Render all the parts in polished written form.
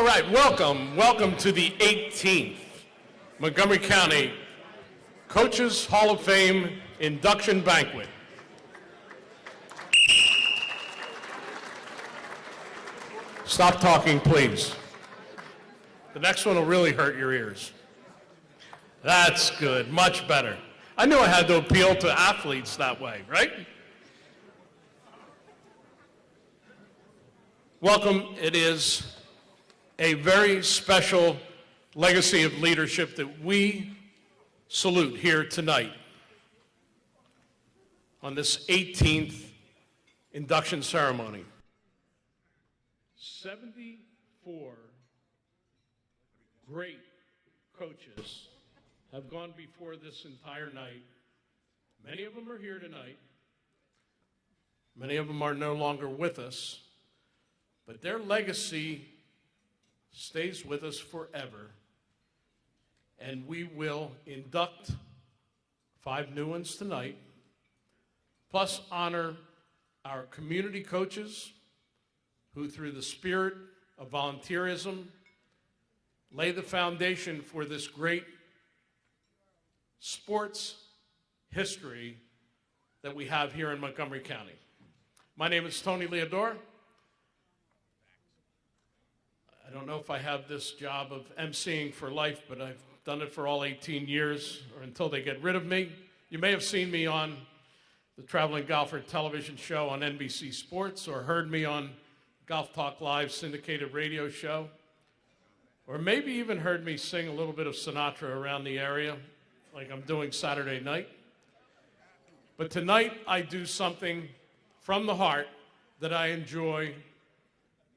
All right, welcome to the 18th Montgomery County Coaches Hall of Fame induction banquet. Stop talking, please. The next one will really hurt your ears. That's good, much better. I knew I had to appeal to athletes that way, right? Welcome. It is a very special legacy of leadership that we salute here tonight on this 18th induction ceremony. 74 great coaches have gone before this entire night. Many of them are here tonight. Many of them are no longer with us, but their legacy stays with us forever. And we will induct 5 new ones tonight, plus honor our community coaches who, through the spirit of volunteerism, lay the foundation for this great sports history that we have here in Montgomery County. My name is Tony Leodora. I don't know if I have this job of emceeing for life, but I've done it for all 18 years, or until they get rid of me. You may have seen me on the Traveling Golfer television show on NBC Sports, or heard me on Golf Talk Live syndicated radio show, or maybe even heard me sing a little bit of Sinatra around the area, like I'm doing Saturday night. But tonight I do something from the heart that I enjoy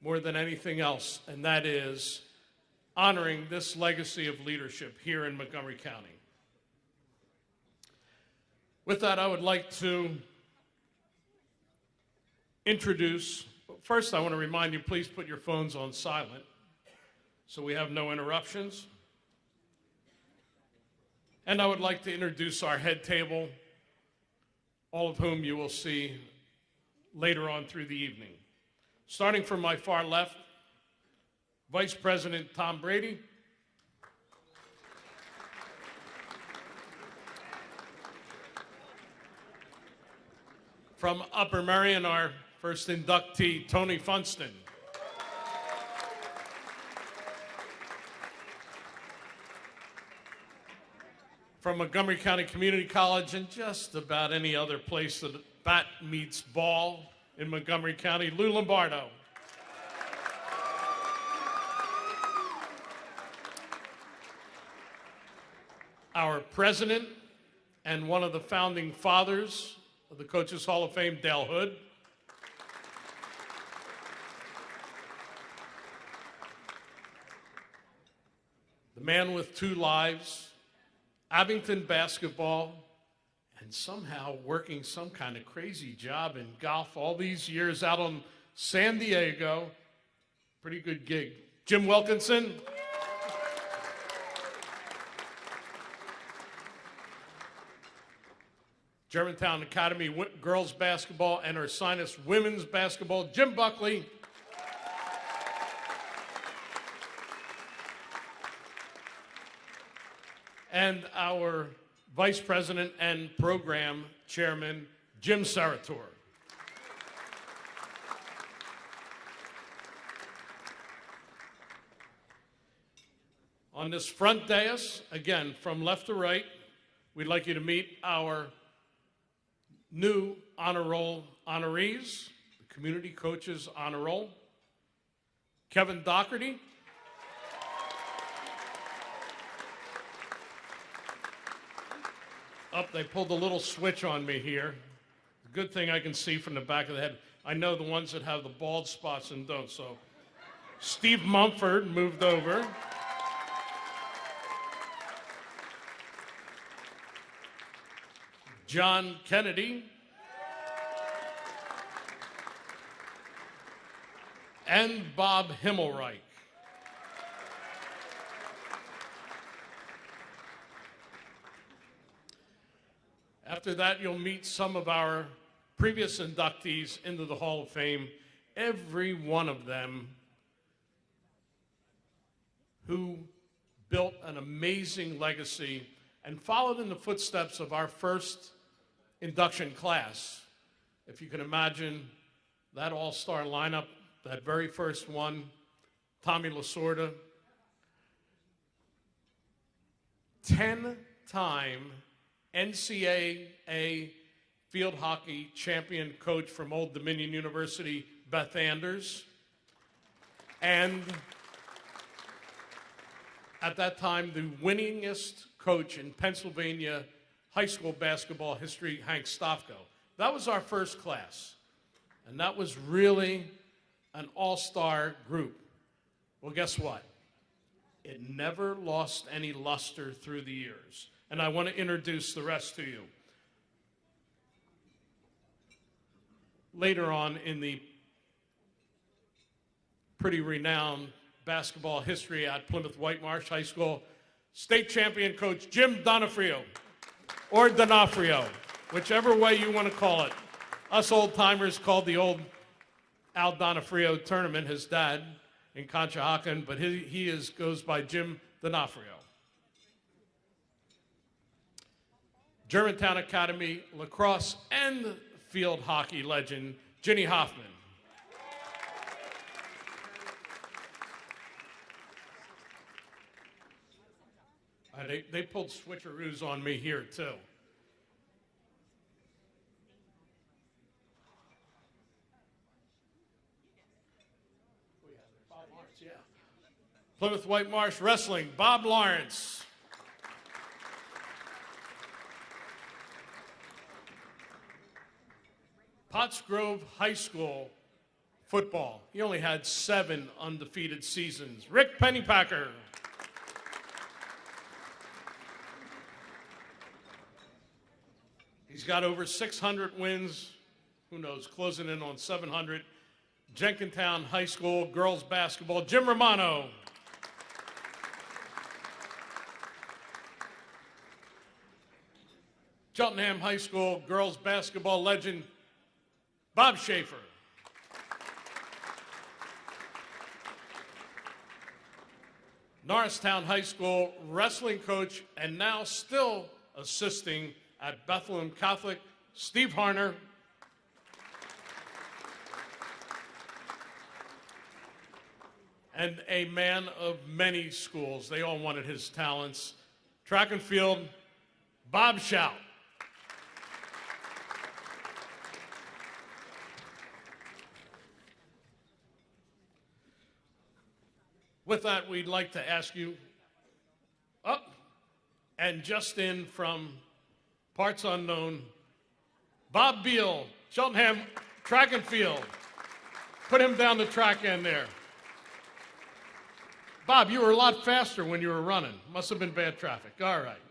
more than anything else, and that is honoring this legacy of leadership here in Montgomery County. With that, I would like to introduce, first I want to remind you, please put your phones on silent so we have no interruptions. And I would like to introduce our head table, all of whom you will see later on through the evening. Starting from my far left, Vice President Tom Brady. From Upper Merion, our first inductee, Tony Funston. From Montgomery County Community College and just about any other place that bat meets ball in Montgomery County, Lou Lombardo. Our president and one of the founding fathers of the Coaches Hall of Fame, Dale Hood. The man with 2 lives, Abington basketball, and somehow working some kind of crazy job in golf all these years out on San Diego. Pretty good gig. Jim Wilkinson. Germantown Academy girls basketball and Ursinus women's basketball, Jim Buckley. And our Vice President and Program Chairman, Jim Sarator. On this front dais, again, from left to right, we'd like you to meet our new honor roll honorees, the Community Coaches Honor Roll. Kevin Doherty. They pulled a little switch on me here. Good thing I can see from the back of the head. I know the ones that have the bald spots and don't, so. Steve Mumford moved over. John Kennedy. And Bob Himmelreich. After that, you'll meet some of our previous inductees into the Hall of Fame. Every one of them who built an amazing legacy and followed in the footsteps of our first induction class. If you can imagine that all-star lineup, that very first one, Tommy Lasorda, 10-time NCAA field hockey champion coach from Old Dominion University, Beth Anders, and at that time, the winningest coach in Pennsylvania high school basketball history, Hank Stofko. That was our first class, and that was really an all-star group. Well, guess what? It never lost any luster through the years, and I want to introduce the rest to you. Later on in the pretty renowned basketball history at Plymouth Whitemarsh High School, state champion coach Jim Donofrio, or Donofrio, whichever way you want to call it. Us old-timers called the old Al Donofrio tournament his dad in Conshohocken, but he goes by Jim Donofrio. Germantown Academy lacrosse and field hockey legend Ginny Hoffman. They pulled switcheroos on me here, too. Bob Lawrence, yeah. Plymouth Whitemarsh Wrestling, Bob Lawrence. Pottsgrove High School football. He only had 7 undefeated seasons. Rick Pennypacker. He's got over 600 wins, who knows, closing in on 700. Jenkintown High School girls basketball, Jim Romano. Cheltenham High School girls basketball legend, Bob Schaefer. Norristown High School wrestling coach and now still assisting at Bethlehem Catholic, Steve Harner. And a man of many schools. They all wanted his talents. Track and field, Bob Shout. With that, we'd like to ask you up and just in from parts unknown, Bob Beal, Cheltenham track and field. Put him down the track end there. Bob, you were a lot faster when you were running. Must have been bad traffic. All right.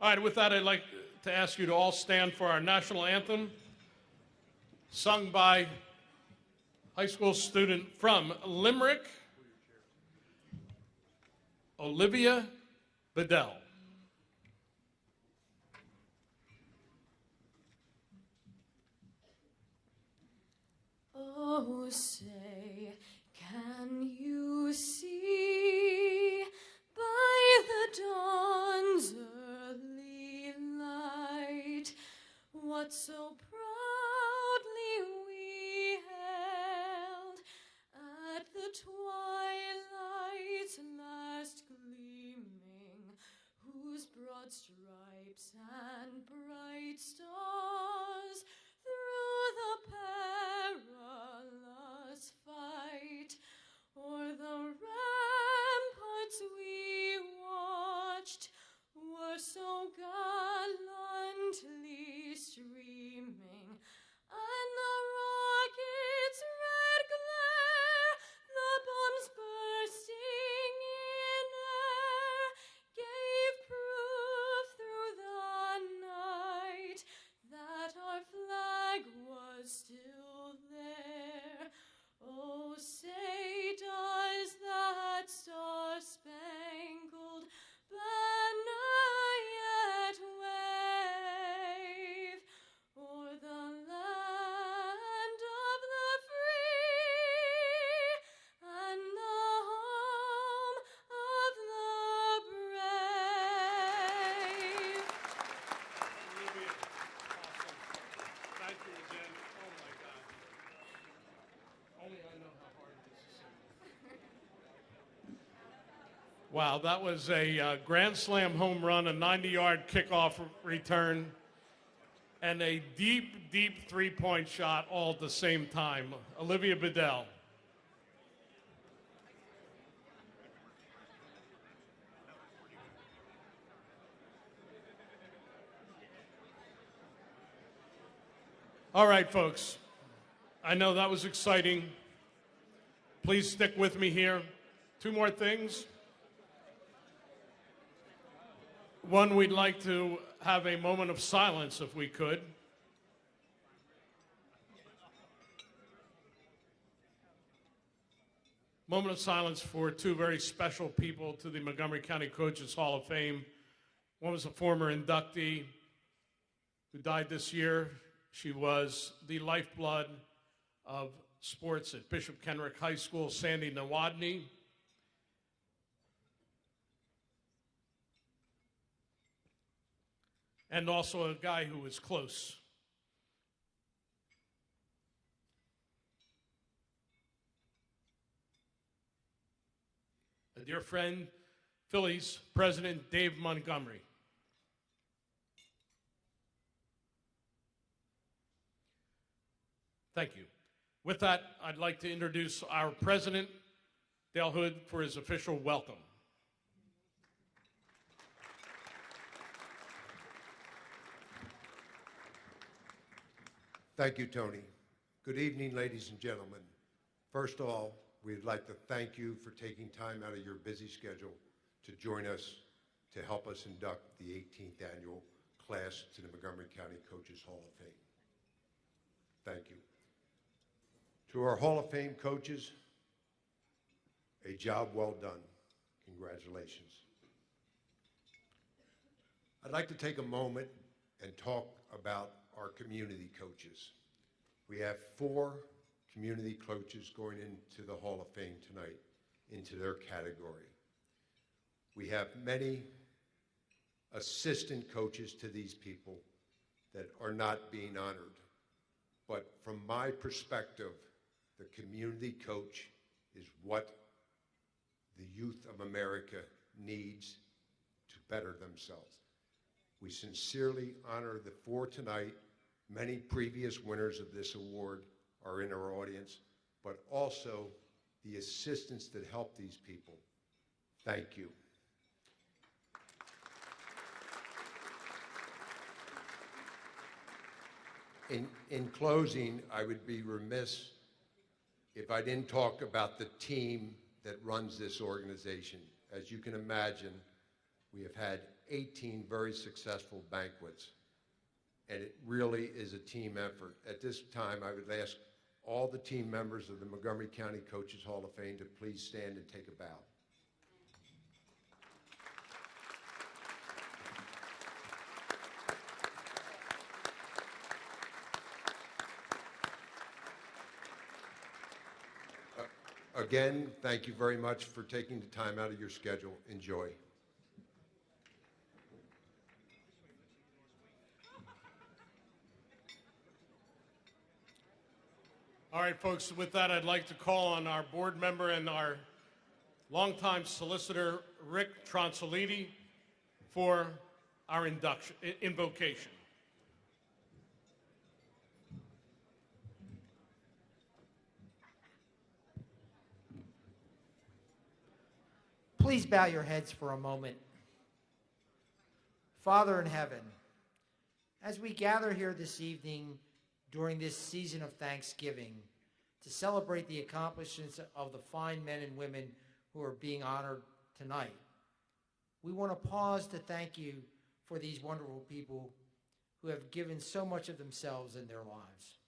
All right, with that, I'd like to ask you to all stand for our national anthem, sung by high school student from Limerick, Olivia Bedell. Oh, say, can you see by the dawn's early light what so proudly we held at the twilight's last gleaming, whose broad stripes and bright stars through the perilous fight Wow, that was a grand slam home run, a 90-yard kickoff return, and a deep, deep three-point shot all at the same time. Olivia Bedell. All right, folks. I know that was exciting. Please stick with me here. Two more things. One, we'd like to have a moment of silence if we could. Moment of silence for two very special people to the Montgomery County Coaches Hall of Fame. One was a former inductee who died this year. She was the lifeblood of sports at Bishop Kenrick High School, Sandy Nawadney. And also a guy who was close. A dear friend, Phillies President Dave Montgomery. Thank you. With that, I'd like to introduce our president, Dale Hood, for his official welcome. Thank you, Tony. Good evening, ladies and gentlemen. First of all, we'd like to thank you for taking time out of your busy schedule to join us to help us induct the 18th annual class to the Montgomery County Coaches Hall of Fame. Thank you. To our Hall of Fame coaches, a job well done. Congratulations. I'd like to take a moment and talk about our community coaches. We have 4 community coaches going into the Hall of Fame tonight, into their category. We have many assistant coaches to these people that are not being honored. But from my perspective, the community coach is what the youth of America needs to better themselves. We sincerely honor the 4 tonight. Many previous winners of this award are in our audience, but also the assistants that help these people. Thank you. In closing, I would be remiss if I didn't talk about the team that runs this organization. As you can imagine, we have had 18 very successful banquets, and it really is a team effort. At this time, I would ask all the team members of the Montgomery County Coaches Hall of Fame to please stand and take a bow. Again, thank you very much for taking the time out of your schedule. Enjoy. All right, folks, with that, I'd like to call on our board member and our longtime solicitor, Rick Tronsolini, for our invocation. Please bow your heads for a moment. Father in heaven, as we gather here this evening during this season of Thanksgiving to celebrate the accomplishments of the fine men and women who are being honored tonight, we want to pause to thank you for these wonderful people who have given so much of themselves in their lives.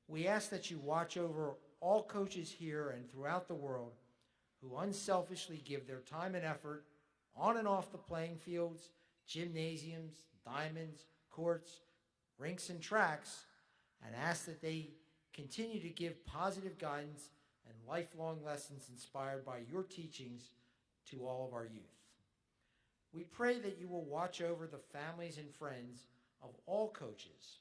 We ask that you watch over all coaches here and throughout the world who unselfishly give their time and effort on and off the playing fields, gymnasiums, diamonds, courts, rinks, and tracks, and ask that they continue to give positive guidance and lifelong lessons inspired by your teachings to all of our youth. We pray that you will watch over the families and friends of all coaches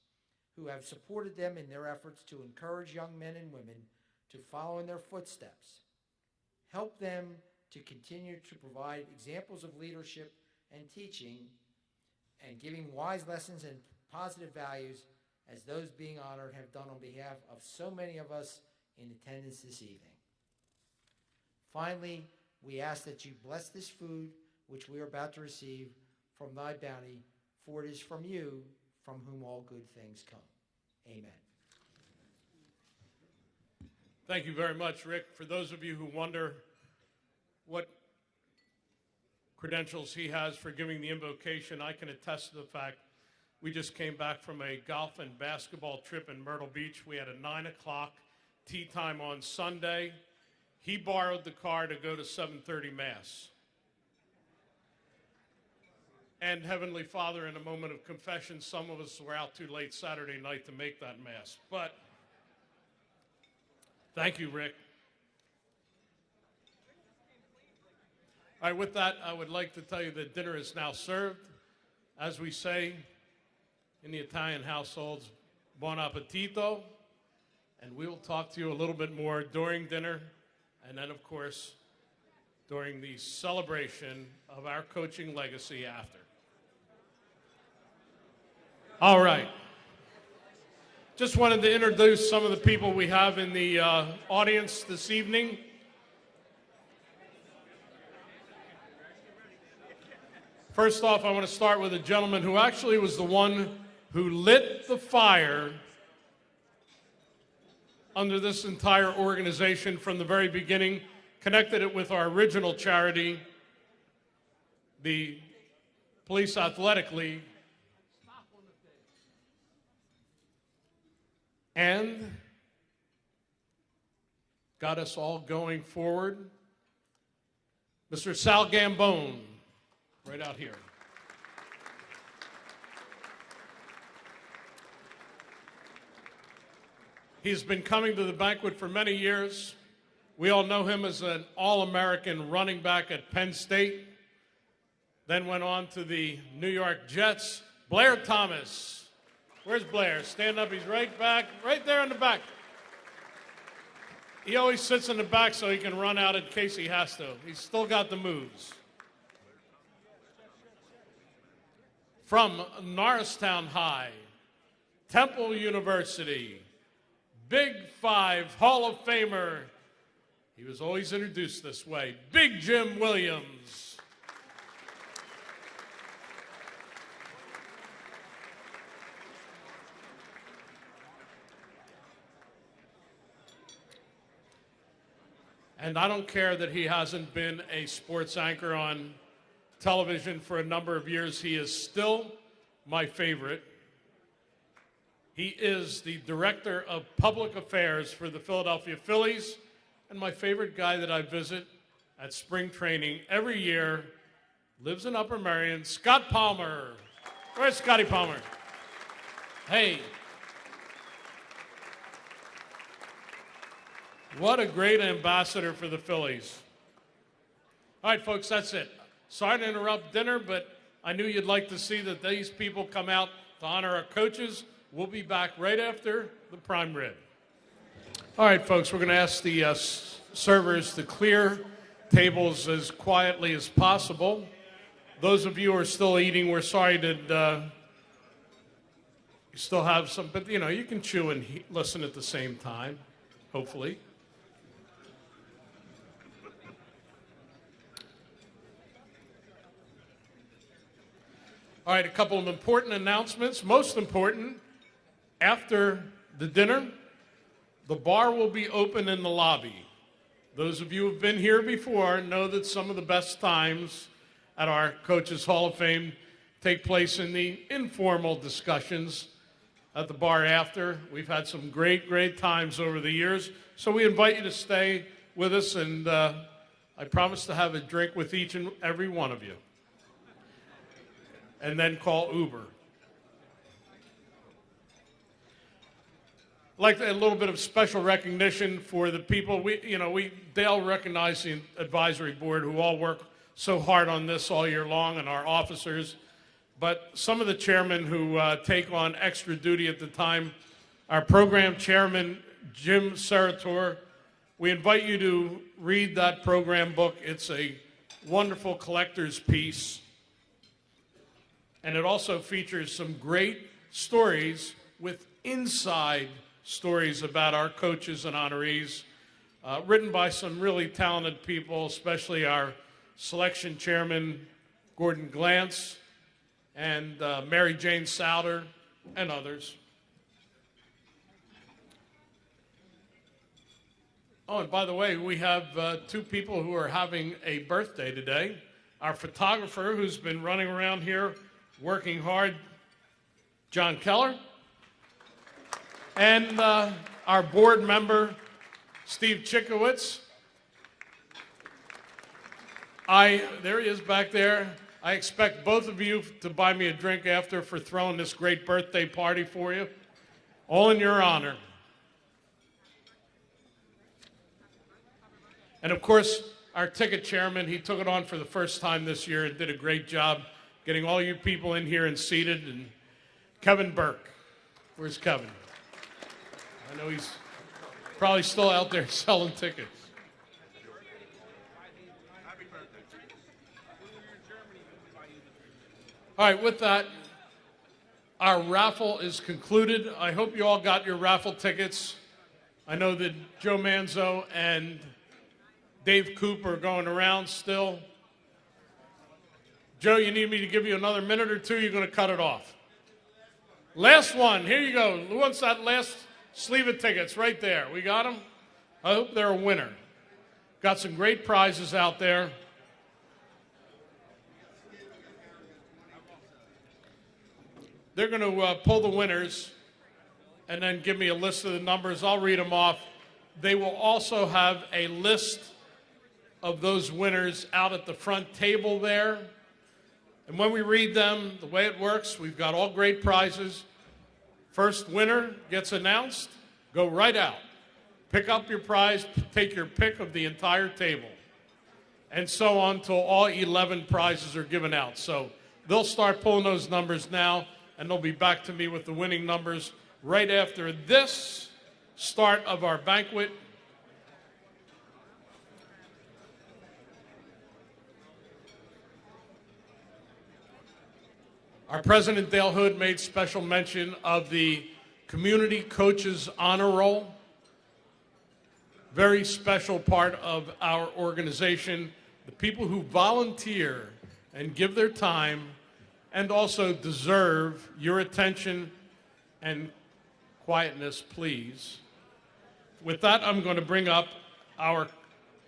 who have supported them in their efforts to encourage young men and women to follow in their footsteps. Help them to continue to provide examples of leadership and teaching and giving wise lessons and positive values as those being honored have done on behalf of so many of us in attendance this evening. Finally, we ask that you bless this food which we are about to receive from thy bounty, for it is from you from whom all good things come. Amen. Thank you very much, Rick. For those of you who wonder what credentials he has for giving the invocation, I can attest to the fact we just came back from a golf and basketball trip in Myrtle Beach. We had a 9 o'clock tee time on Sunday. He borrowed the car to go to 7:30 Mass. And Heavenly Father, in a moment of confession, some of us were out too late Saturday night to make that Mass. But thank you, Rick. All right, with that, I would like to tell you that dinner is now served. As we say in the Italian households, buon appetito. And we will talk to you a little bit more during dinner, and then, of course, during the celebration of our coaching legacy after. All right. Just wanted to introduce some of the people we have in the audience this evening. First off, I want to start with a gentleman who actually was the one who lit the fire under this entire organization from the very beginning, connected it with our original charity, the Police Athletic League, and got us all going forward. Mr. Sal Jambon, right out here. He's been coming to the banquet for many years. We all know him as an All-American running back at Penn State, then went on to the New York Jets. Blair Thomas. Where's Blair? Stand up. He's right back, right there in the back. He always sits in the back so he can run out in case he has to. He's still got the moves. From Norristown High, Temple University, Big Five Hall of Famer. He was always introduced this way. Big Jim Williams. And I don't care that he hasn't been a sports anchor on television for a number of years. He is still my favorite. He is the director of public affairs for the Philadelphia Phillies, and my favorite guy that I visit at spring training every year, lives in Upper Merion, Scott Palmer. Where's Scotty Palmer? Hey. What a great ambassador for the Phillies. All right, folks, that's it. Sorry to interrupt dinner, but I knew you'd like to see that these people come out to honor our coaches. We'll be back right after the prime rib. All right, folks, we're going to ask the servers to clear tables as quietly as possible. Those of you who are still eating, we're sorry that you still have some, but, you know, you can chew and listen at the same time, hopefully. All right, a couple of important announcements. Most important, after the dinner, the bar will be open in the lobby. Those of you who have been here before know that some of the best times at our Coaches Hall of Fame take place in the informal discussions at the bar after. We've had some great, great times over the years, so we invite you to stay with us, and I promise to have a drink with each and every one of you. And then call Uber. I'd like a little bit of special recognition for the people. Dale recognized the advisory board who all work so hard on this all year long, and our officers. But some of the chairmen who take on extra duty at the time, our program chairman, Jim Serator. We invite you to read that program book. It's a wonderful collector's piece. And it also features some great stories with inside stories about our coaches and honorees, written by some really talented people, especially our selection chairman, Gordon Glantz, and Mary Jane Souter, and others. Oh, and by the way, we have two people who are having a birthday today. Our photographer, who's been running around here working hard, John Keller, and our board member, Steve Chikowitz. There he is back there. I expect both of you to buy me a drink after for throwing this great birthday party for you, all in your honor. And of course, our ticket chairman, he took it on for the first time this year and did a great job getting all you people in here and seated. And Kevin Burke. Where's Kevin? I know he's probably still out there selling tickets. All right, with that, our raffle is concluded. I hope you all got your raffle tickets. I know that Joe Manzo and Dave Coop are going around still. Joe, you need me to give you another minute or two? You're going to cut it off. Last one. Here you go. Who wants that last sleeve of tickets? Right there. We got them? I hope they're a winner. Got some great prizes out there. They're going to pull the winners and then give me a list of the numbers. I'll read them off. They will also have a list of those winners out at the front table there. And when we read them, the way it works, we've got all great prizes. First winner gets announced, go right out. Pick up your prize, take your pick of the entire table. And so on till all 11 prizes are given out. So they'll start pulling those numbers now, and they'll be back to me with the winning numbers right after this start of our banquet. Our President Dale Hood made special mention of the Community Coaches Honor Roll. Very special part of our organization. The people who volunteer and give their time and also deserve your attention and quietness, please. With that, I'm going to bring up our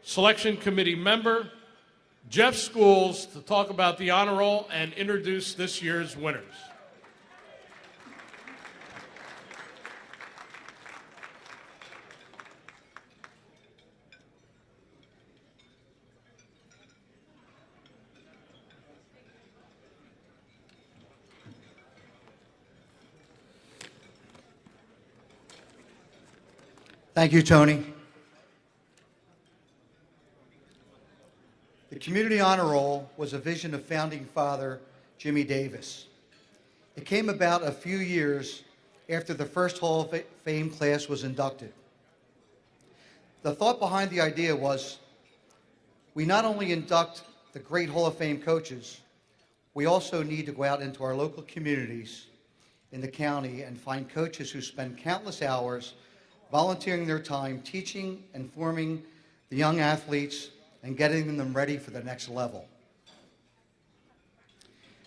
selection committee member, Jeff Schools, to talk about the honor roll and introduce this year's winners. Thank you, Tony. The Community Honor Roll was a vision of founding father Jimmy Davis. It came about a few years after the first Hall of Fame class was inducted. The thought behind the idea was we not only induct the great Hall of Fame coaches, we also need to go out into our local communities in the county and find coaches who spend countless hours volunteering their time, teaching and forming the young athletes and getting them ready for the next level.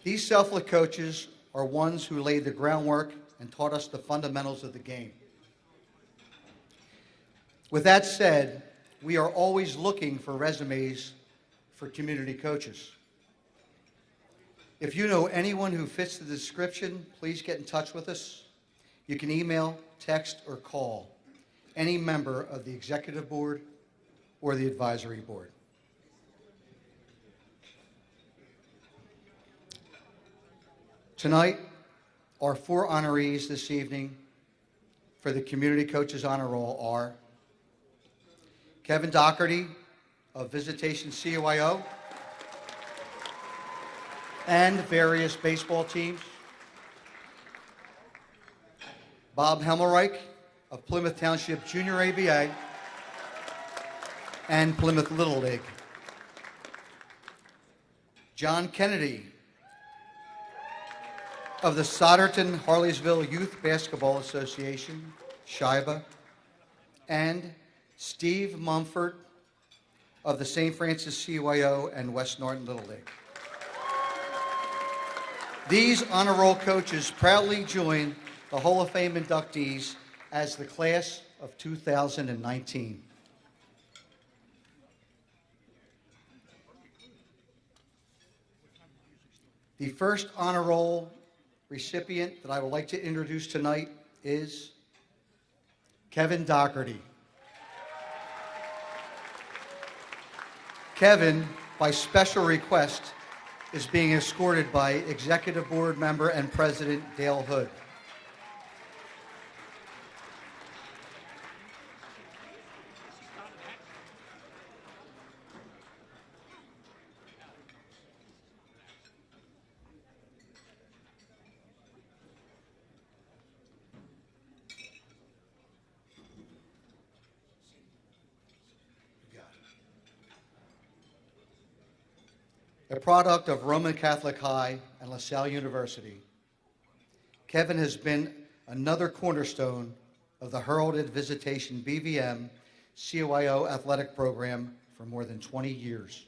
These selfless coaches are ones who laid the groundwork and taught us the fundamentals of the game. With that said, we are always looking for resumes for community coaches. If you know anyone who fits the description, please get in touch with us. You can email, text, or call any member of the executive board or the advisory board. Tonight, our four honorees this evening for the Community Coaches Honor Roll are Kevin Doherty of Visitation CYO and various baseball teams, Bob Himmelreich of Plymouth Township Junior ABA, and Plymouth Little League. John Kennedy of the Solderton Harleysville Youth Basketball Association, Shiba, and Steve Mumford of the St. Francis CYO and West Norton Little League. These honor roll coaches proudly join the Hall of Fame inductees as the class of 2019. The first honor roll recipient that I would like to introduce tonight is Kevin Doherty. Kevin, by special request, is being escorted by Executive Board member and President Dale Hood. A product of Roman Catholic High and LaSalle University, Kevin has been another cornerstone of the heralded Visitation BVM CYO athletic program for more than 20 years.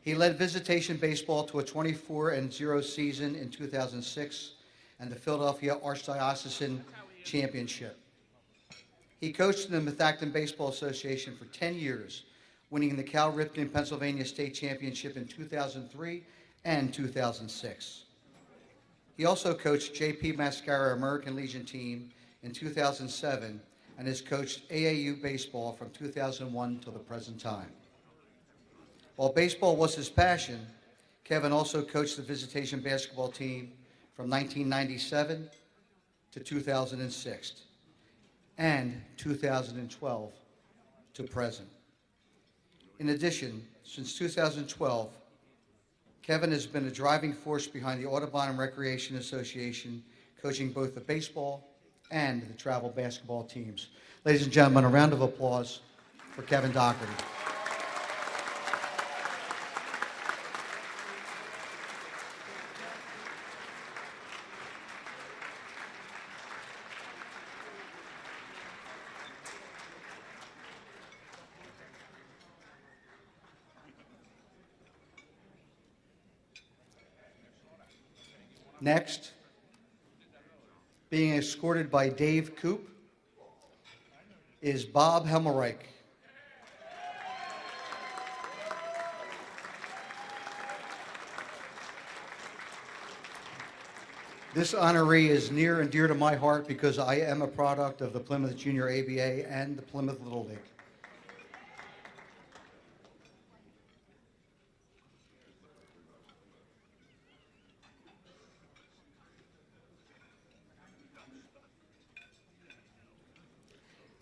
He led Visitation baseball to a 24-0 season in 2006 and the Philadelphia Archdiocesan Championship. He coached in the Methacton Baseball Association for 10 years, winning the Cal Ripken Pennsylvania State Championship in 2003 and 2006. He also coached J.P. Mascara American Legion team in 2007 and has coached AAU baseball from 2001 till the present time. While baseball was his passion, Kevin also coached the Visitation basketball team from 1997 to 2006 and 2012 to present. In addition, since 2012, Kevin has been a driving force behind the Audubon Recreation Association, coaching both the baseball and the travel basketball teams. Ladies and gentlemen, a round of applause for Kevin Doherty. Next, being escorted by Dave Coop, is Bob Himmelreich. This honoree is near and dear to my heart because I am a product of the Plymouth Junior ABA and the Plymouth Little League.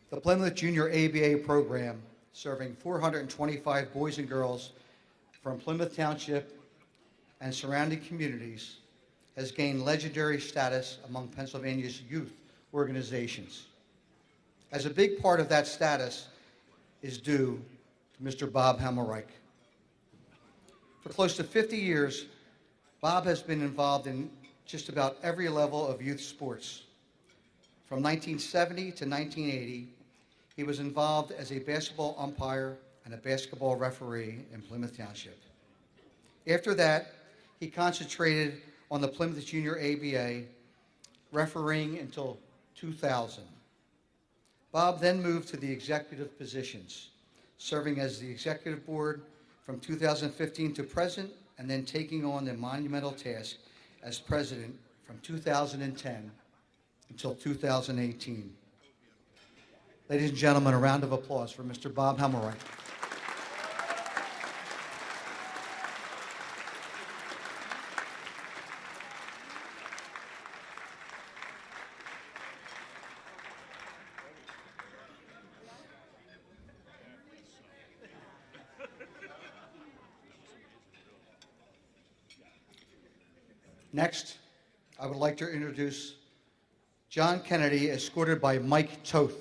The Plymouth Junior ABA program, serving 425 boys and girls from Plymouth Township and surrounding communities, has gained legendary status among Pennsylvania's youth organizations. As a big part of that status is due to Mr. Bob Himmelreich. For close to 50 years, Bob has been involved in just about every level of youth sports. From 1970 to 1980, he was involved as a basketball umpire and a basketball referee in Plymouth Township. After that, he concentrated on the Plymouth Junior ABA, refereeing until 2000. Bob then moved to the executive positions, serving as the executive board from 2015 to present, and then taking on the monumental task as president from 2010 until 2018. Ladies and gentlemen, a round of applause for Mr. Bob Himmelreich. Next, I would like to introduce John Kennedy, escorted by Mike Toth.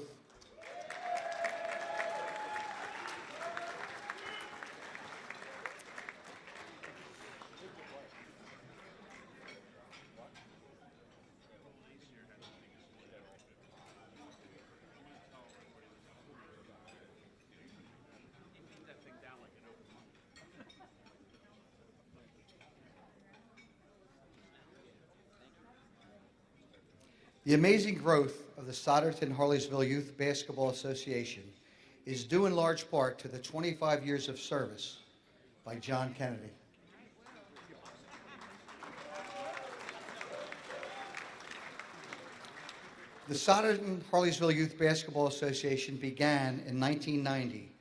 The amazing growth of the Souderton-Harleysville Youth Basketball Association is due in large part to the 25 years of service by John Kennedy. The Souderton-Harleysville Youth Basketball Association began in 1990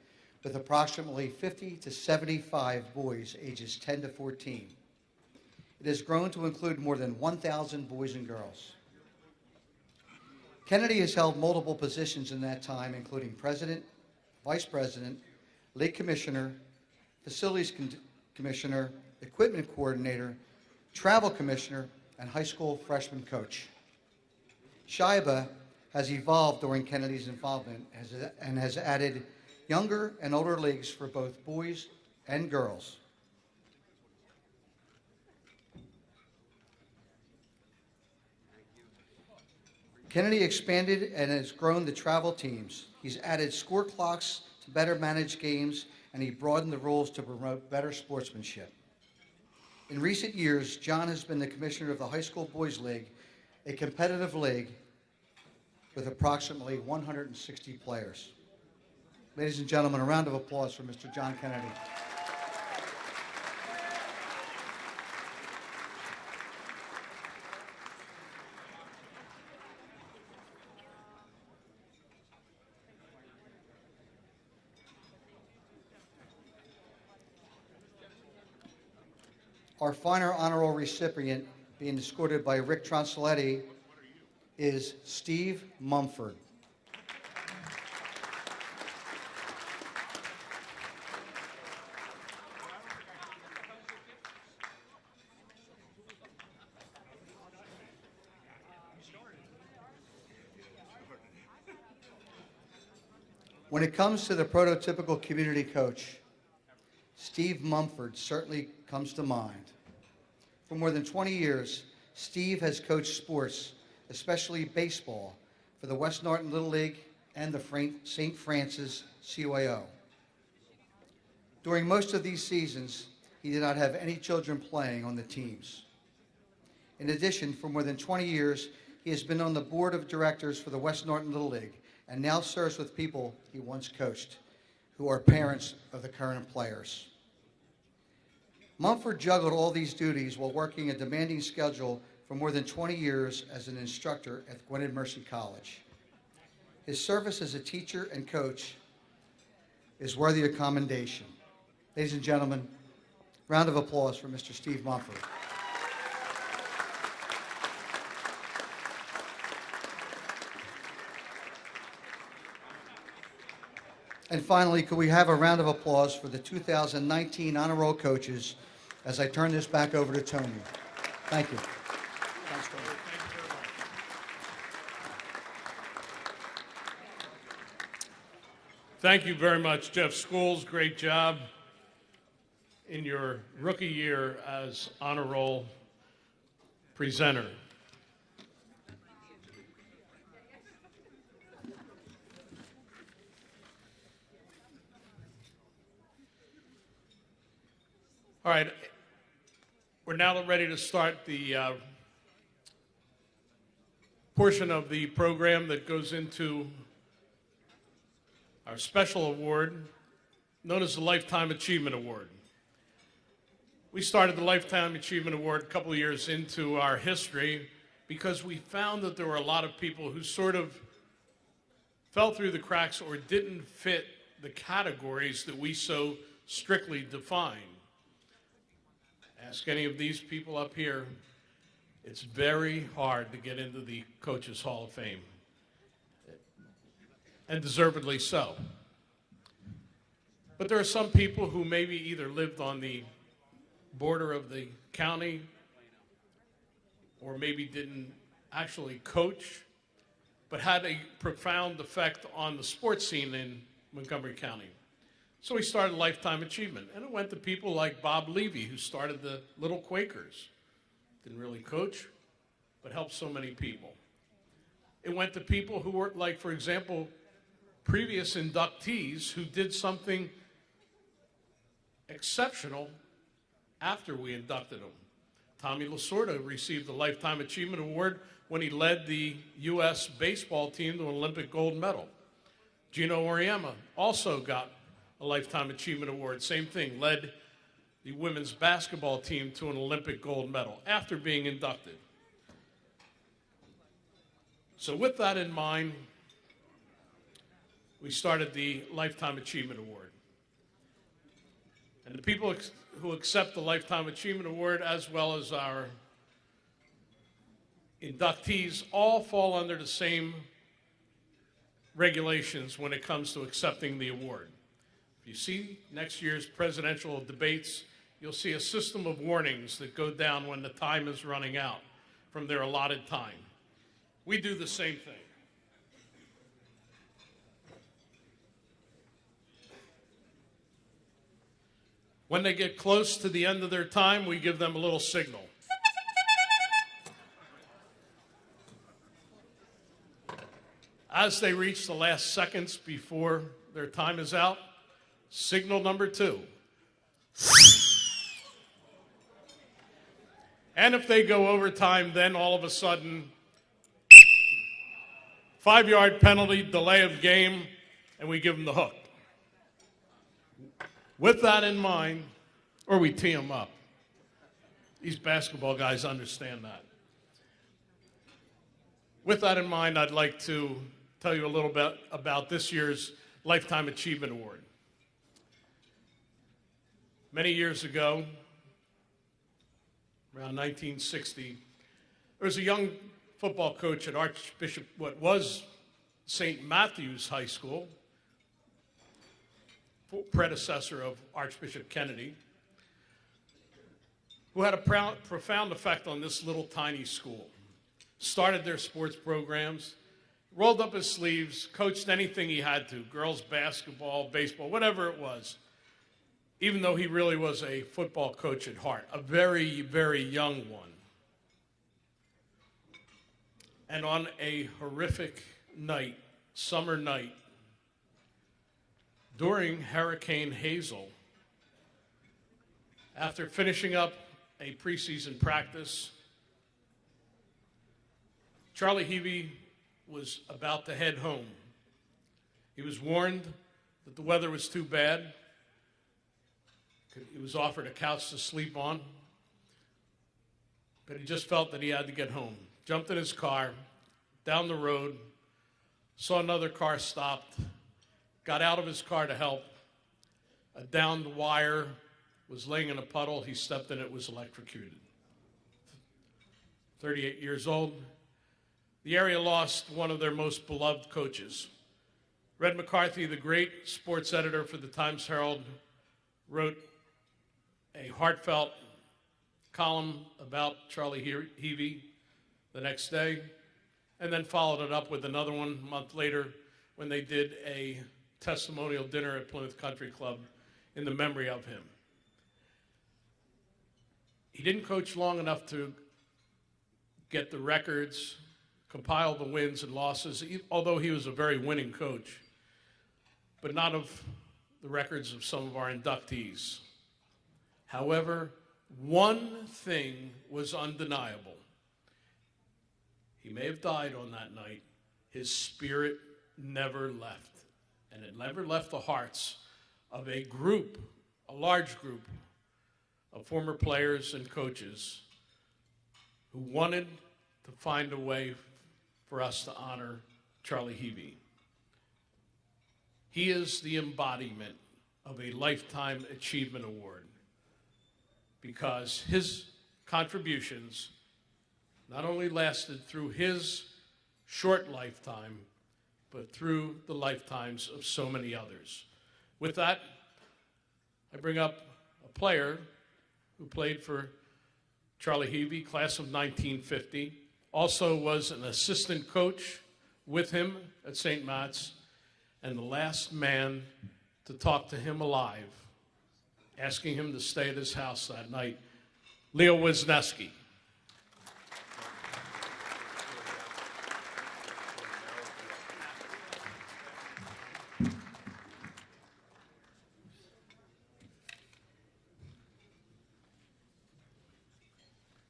with approximately 50 to 75 boys ages 10 to 14. It has grown to include more than 1,000 boys and girls. Kennedy has held multiple positions in that time, including president, vice president, league commissioner, facilities commissioner, equipment coordinator, travel commissioner, and high school freshman coach. Shaiba has evolved during Kennedy's involvement and has added younger and older leagues for both boys and girls. Kennedy expanded and has grown the travel teams. He's added score clocks to better manage games, and he broadened the rules to promote better sportsmanship. In recent years, John has been the commissioner of the High School Boys League, a competitive league with approximately 160 players. Ladies and gentlemen, a round of applause for Mr. John Kennedy. Our finer honor roll recipient, being escorted by Rick Tronsoletti, is Steve Mumford. When it comes to the prototypical community coach, Steve Mumford certainly comes to mind. For more than 20 years, Steve has coached sports, especially baseball, for the West Norton Little League and the St. Francis CYO. During most of these seasons, he did not have any children playing on the teams. In addition, for more than 20 years, he has been on the board of directors for the West Norton Little League and now serves with people he once coached, who are parents of the current players. Mumford juggled all these duties while working a demanding schedule for more than 20 years as an instructor at Gwynedd Mercy College. His service as a teacher and coach is worthy of commendation. Ladies and gentlemen, round of applause for Mr. Steve Mumford. And finally, could we have a round of applause for the 2019 Honor Roll coaches as I turn this back over to Tony. Thank you. Thanks, Tony. Thank you very much, Jeff Schools. Great job in your rookie year as Honor Roll presenter. All right, we're now ready to start the portion of the program that goes into our special award, known as the Lifetime Achievement Award. We started the Lifetime Achievement Award a couple of years into our history because we found that there were a lot of people who sort of fell through the cracks or didn't fit the categories that we so strictly define. Ask any of these people up here, it's very hard to get into the Coaches Hall of Fame, and deservedly so. But there are some people who maybe either lived on the border of the county or maybe didn't actually coach, but had a profound effect on the sports scene in Montgomery County. So we started Lifetime Achievement, and it went to people like Bob Levy, who started the Little Quakers. Didn't really coach, but helped so many people. It went to people who were, like, for example, previous inductees who did something exceptional after we inducted them. Tommy Lasorda received the Lifetime Achievement Award when he led the U.S. baseball team to an Olympic gold medal. Gino Auriemma also got a Lifetime Achievement Award. Same thing, led the women's basketball team to an Olympic gold medal after being inducted. So with that in mind, we started the Lifetime Achievement Award. And the people who accept the Lifetime Achievement Award, as well as our inductees, all fall under the same regulations when it comes to accepting the award. If you see next year's presidential debates, you'll see a system of warnings that go down when the time is running out from their allotted time. We do the same thing. When they get close to the end of their time, we give them a little signal. As they reach the last seconds before their time is out, signal number 2. And if they go over time, then all of a sudden, 5-yard penalty, delay of game, and we give them the hook. With that in mind, or we tee them up. These basketball guys understand that. With that in mind, I'd like to tell you a little bit about this year's Lifetime Achievement Award. Many years ago, around 1960, there was a young football coach at Archbishop, what was St. Matthew's High School, predecessor of Archbishop Kennedy, who had a profound effect on this little tiny school. Started their sports programs, rolled up his sleeves, coached anything he had to, girls basketball, baseball, whatever it was, even though he really was a football coach at heart, a very, very young one. And on a horrific night, summer night, during Hurricane Hazel, after finishing up a preseason practice, Charlie Heavey was about to head home. He was warned that the weather was too bad. He was offered a couch to sleep on, but he just felt that he had to get home. Jumped in his car, down the road, saw another car stopped, got out of his car to help. A downed wire was laying in a puddle. He stepped in it, was electrocuted. 38 years old. The area lost one of their most beloved coaches. Red McCarthy, the great sports editor for the Times-Herald, wrote a heartfelt column about Charlie Heavey the next day, and then followed it up with another one a month later when they did a testimonial dinner at Plymouth Country Club in the memory of him. He didn't coach long enough to get the records, compile the wins and losses, although he was a very winning coach, but not of the records of some of our inductees. However, one thing was undeniable. He may have died on that night. His spirit never left. And it never left the hearts of a group, a large group of former players and coaches who wanted to find a way for us to honor Charlie Heavey. He is the embodiment of a Lifetime Achievement Award because his contributions not only lasted through his short lifetime, but through the lifetimes of so many others. With that, I bring up a player who played for Charlie Heavey, class of 1950, also was an assistant coach with him at St. Matt's, and the last man to talk to him alive, asking him to stay at his house that night, Leah Wisniewski.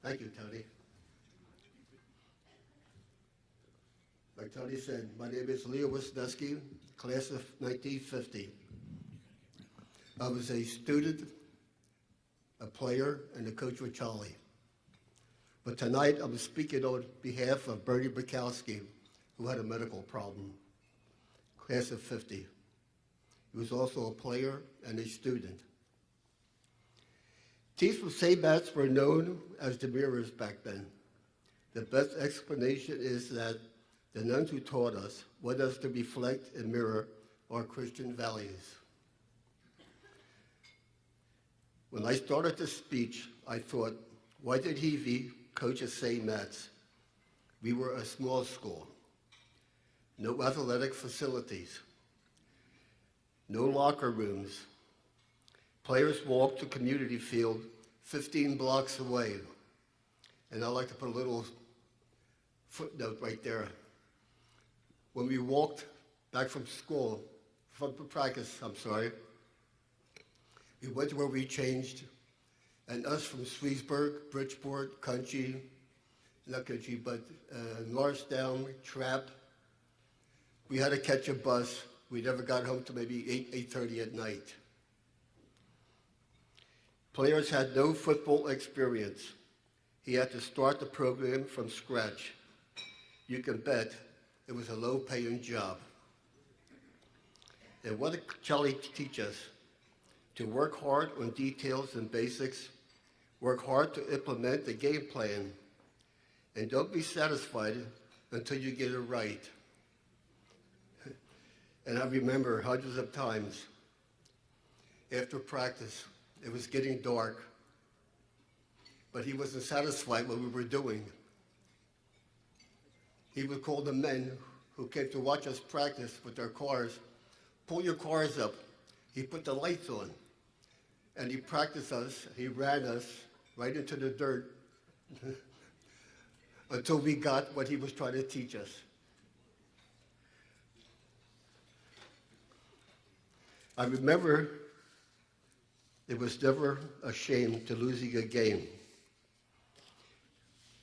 Thank you, Tony. like Tony said, my name is Leah Wisniewski, class of 1950. I was a student, a player, and a coach with Charlie. But tonight, I'm speaking on behalf of Bernie Bukowski, who had a medical problem, class of 50. He was also a player and a student. Teams from St. Matt's were known as the mirrors back then. The best explanation is that the nuns who taught us want us to reflect and mirror our Christian values. When I started this speech, I thought, why did Heavey coach at St. Matt's? We were a small school. No athletic facilities. No locker rooms. Players walked to community field 15 blocks away. And I like to put a little footnote right there. When we walked back from school, from practice, we went to where we changed, and us from Swedesburg, Bridgeport, Larsdown, Trapp, we had to catch a bus. We never got home till maybe 8:30 at night. Players had no football experience. He had to start the program from scratch. You can bet it was a low-paying job. And what did Charlie teach us? To work hard on details and basics, work hard to implement the game plan, and don't be satisfied until you get it right. And I remember hundreds of times after practice, it was getting dark, but he wasn't satisfied with what we were doing. He would call the men who came to watch us practice with their cars, pull your cars up. He put the lights on, and he practiced us. He ran us right into the dirt until we got what he was trying to teach us. I remember it was never a shame to losing a game.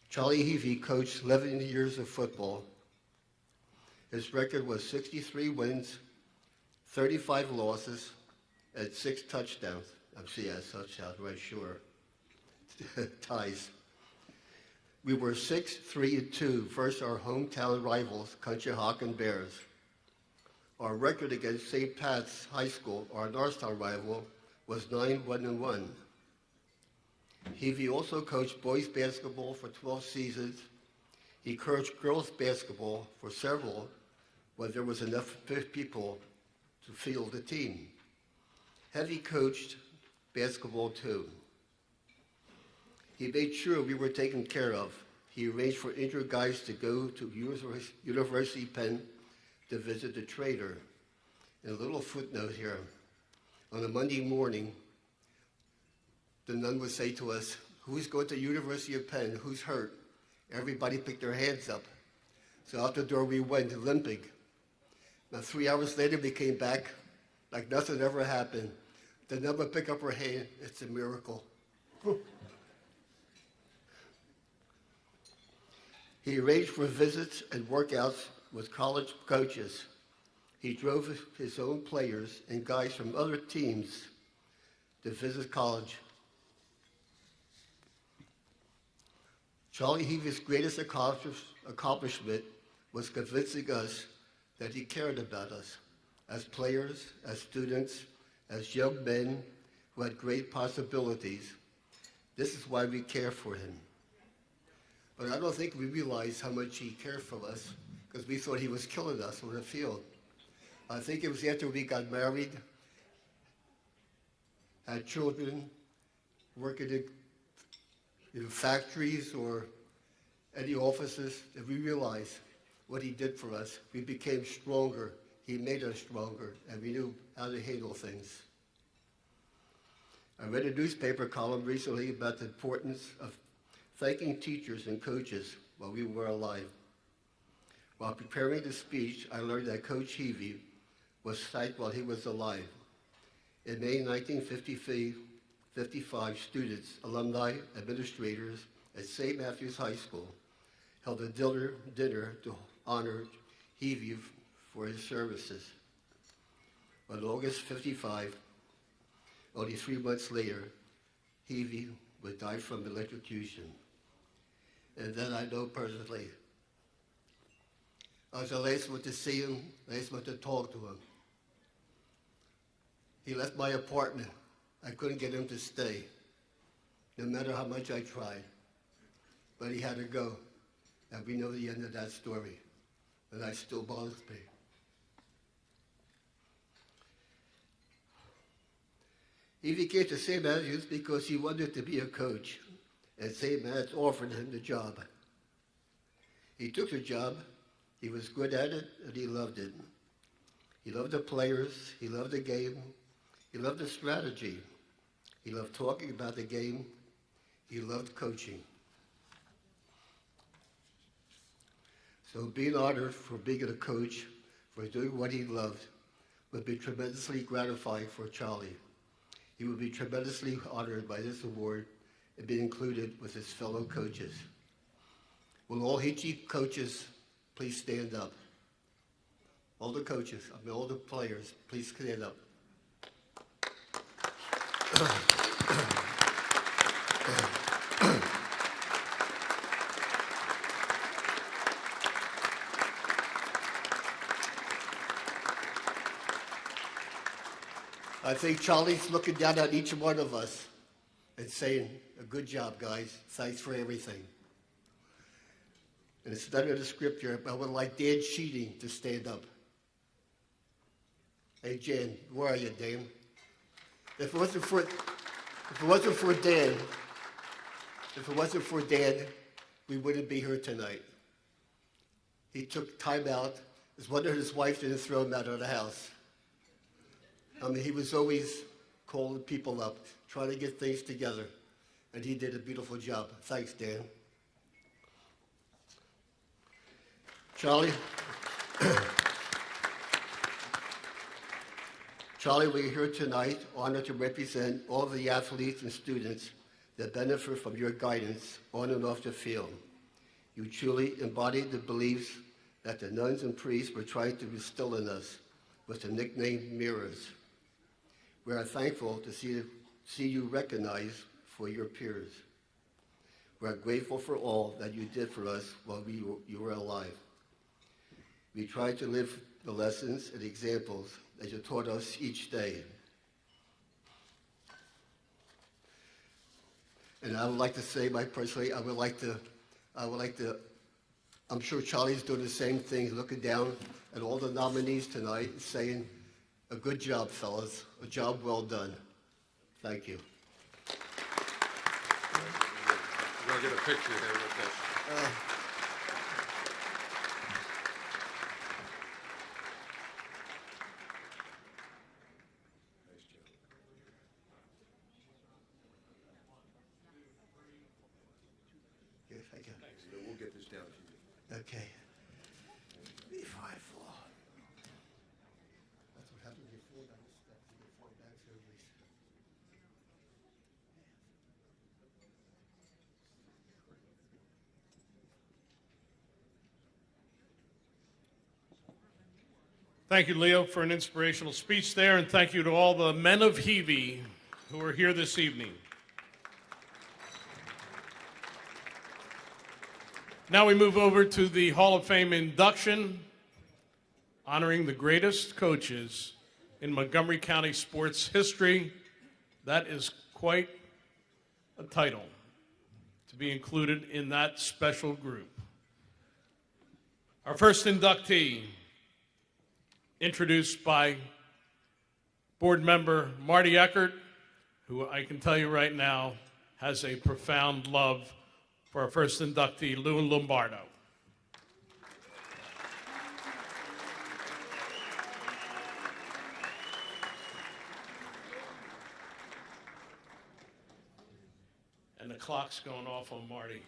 Charlie Heavey coached 11 years of football. His record was 63 wins, 35 losses, and 6 touchdowns. Touchdowns, right, sure. Ties. We were 6-3-2 versus our hometown rivals, Conshohocken Bears. Our record against St. Pat's High School, our Norristown rival, was 9-1-1. Heavey also coached boys basketball for 12 seasons. He coached girls basketball for several when there was enough people to field the team. Heavy coached basketball too. He made sure we were taken care of. He arranged for injured guys to go to University Penn to visit the trader. And a little footnote here. On a Monday morning, the nun would say to us, who's going to University of Penn? Who's hurt? Everybody picked their hands up. So out the door we went, limping. Now 3 hours later, we came back like nothing ever happened. The nun would pick up her hand. It's a miracle. He arranged for visits and workouts with college coaches. He drove his own players and guys from other teams to visit college. Charlie Heavey's greatest accomplishment was convincing us that he cared about us as players, as students, as young men who had great possibilities. This is why we care for him. But I don't think we realized how much he cared for us because we thought he was killing us on the field. I think it was after we got married, had children, working in factories or any offices, that we realized what he did for us. We became stronger. He made us stronger, and we knew how to handle things. I read a newspaper column recently about the importance of thanking teachers and coaches while we were alive. While preparing the speech, I learned that Coach Heavey was thanked while he was alive. In May 1955, students, alumni, administrators at St. Matthew's High School held a dinner to honor Heavey for his services. On August 55, only 3 months later, Heavey would die from electrocution. And then I know personally. I was the last one to see him, last one to talk to him. He left my apartment. I couldn't get him to stay, no matter how much I tried. But he had to go. And we know the end of that story. And that still bothers me. He became to St. Matthews because he wanted to be a coach, and St. Matthews offered him the job. He took the job, he was good at it, and he loved it. He loved the players, he loved the game, he loved the strategy, he loved talking about the game, he loved coaching. So being honored for being a coach, for doing what he loved, would be tremendously gratifying for Charlie. He would be tremendously honored by this award and be included with his fellow coaches. Will all HE coaches please stand up? All the coaches, all the players, please stand up. I think Charlie's looking down at each one of us and saying, a good job, guys. Thanks for everything. And it's not in the scripture, but I would like Dan Sheeting to stand up. Hey, Jan, where are you, Dan? If it wasn't for Dan, we wouldn't be here tonight. He took time out. His wonder his wife didn't throw him out of the house. I mean, he was always calling people up, trying to get things together, and he did a beautiful job. Thanks, Dan. Charlie? Charlie, we're here tonight, honored to represent all of the athletes and students that benefit from your guidance on and off the field. You truly embodied the beliefs that the nuns and priests were trying to instill in us with the nickname mirrors. We are thankful to see you recognized for your peers. We are grateful for all that you did for us while you were alive. We try to live the lessons and examples that you taught us each day. And I would like to say, personally, I'm sure Charlie's doing the same thing, looking down at all the nominees tonight and saying, a good job, fellas. A job well done. Thank you. We're going to get a picture here with this. Yes, thank you. So we'll get this down to you. Okay. Before I fall. That's what happens when you fall down the steps. You get fall back surgeries. Thank you, Leo, for an inspirational speech there, and thank you to all the men of Heavey who are here this evening. Now we move over to the Hall of Fame induction, honoring the greatest coaches in Montgomery County sports history. That is quite a title to be included in that special group. Our first inductee, introduced by board member Marty Eckert, who I can tell you right now has a profound love for our first inductee, Lou Lombardo. And the clock's going off on Marty.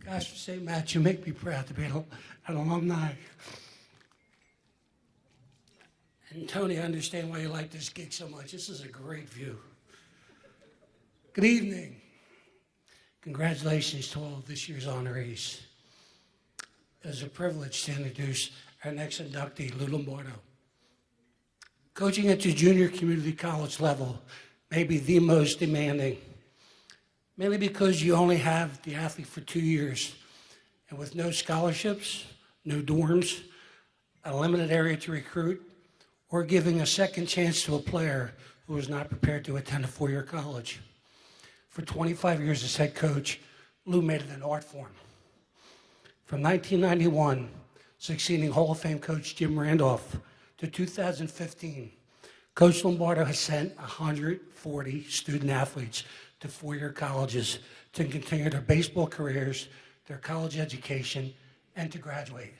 Gosh, St. Matt, you make me proud to be an alumni. And Tony, I understand why you like this gig so much. This is a great view. Good evening. Congratulations to all of this year's honorees. It is a privilege to introduce our next inductee, Lou Lombardo. Coaching at the junior community college level may be the most demanding, mainly because you only have the athlete for 2 years, and with no scholarships, no dorms, a limited area to recruit, or giving a second chance to a player who is not prepared to attend a four-year college. For 25 years as head coach, Lou made it an art form. From 1991, succeeding Hall of Fame coach Jim Randolph, to 2015, Coach Lombardo has sent 140 student athletes to four-year colleges to continue their baseball careers, their college education, and to graduate.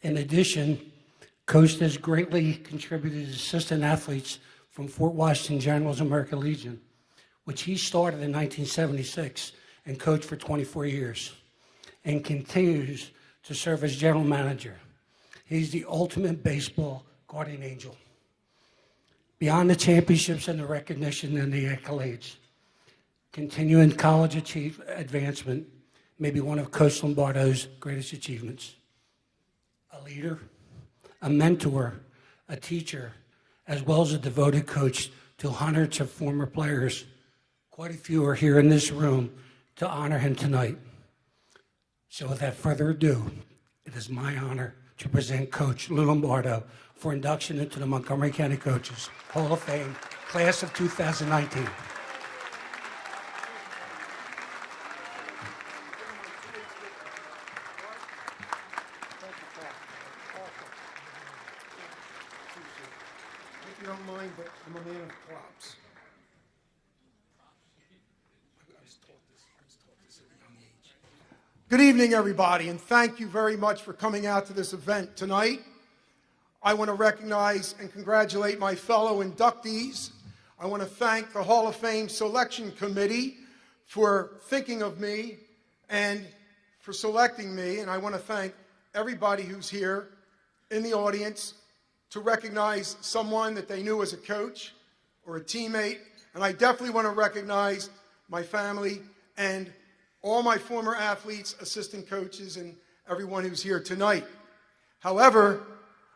In addition, Coach has greatly contributed to assistant athletes from Fort Washington Generals American Legion, which he started in 1976 and coached for 24 years, and continues to serve as general manager. He's the ultimate baseball guardian angel. Beyond the championships and the recognition and the accolades, continuing college advancement may be one of Coach Lombardo's greatest achievements. A leader, a mentor, a teacher, as well as a devoted coach to hundreds of former players. Quite a few are here in this room to honor him tonight. So without further ado, it is my honor to present Coach Lou Lombardo for induction into the Montgomery County Coaches Hall of Fame, class of 2019. If you don't mind, but I'm a man of props. Good evening, everybody, and thank you very much for coming out to this event tonight. I want to recognize and congratulate my fellow inductees. I want to thank the Hall of Fame Selection Committee for thinking of me and for selecting me, and I want to thank everybody who's here in the audience to recognize someone that they knew as a coach or a teammate, and I definitely want to recognize my family and all my former athletes, assistant coaches, and everyone who's here tonight. However,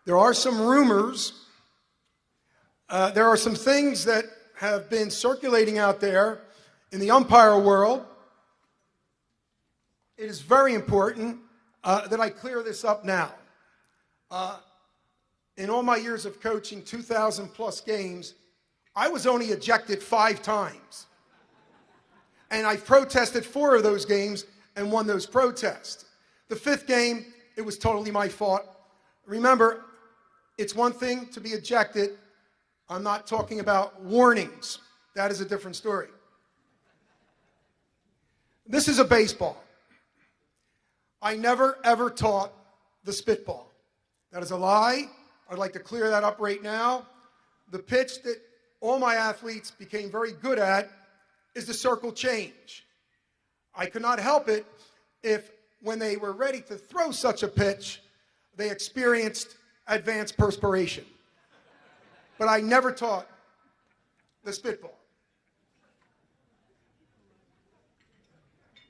there are some rumors, there are some things that have been circulating out there in the umpire world. It is very important that I clear this up now. In all my years of coaching, 2,000 plus games, I was only ejected 5 times. And I protested 4 of those games and won those protests. The 5th game, it was totally my fault. Remember, it's one thing to be ejected. I'm not talking about warnings. That is a different story. This is a baseball. I never, ever taught the spitball. That is a lie. I'd like to clear that up right now. The pitch that all my athletes became very good at is the circle change. I could not help it if, when they were ready to throw such a pitch, they experienced advanced perspiration. But I never taught the spitball.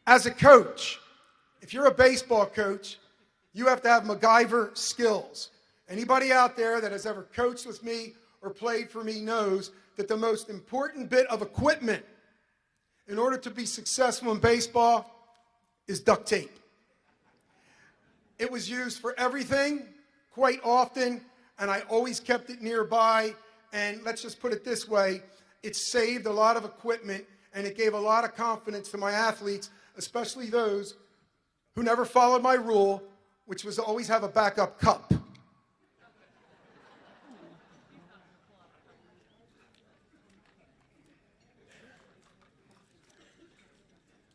As a coach, if you're a baseball coach, you have to have MacGyver skills. Anybody out there that has ever coached with me or played for me knows that the most important bit of equipment in order to be successful in baseball is duct tape. It was used for everything quite often, and I always kept it nearby. And let's just put it this way, it saved a lot of equipment, and it gave a lot of confidence to my athletes, especially those who never followed my rule, which was to always have a backup cup.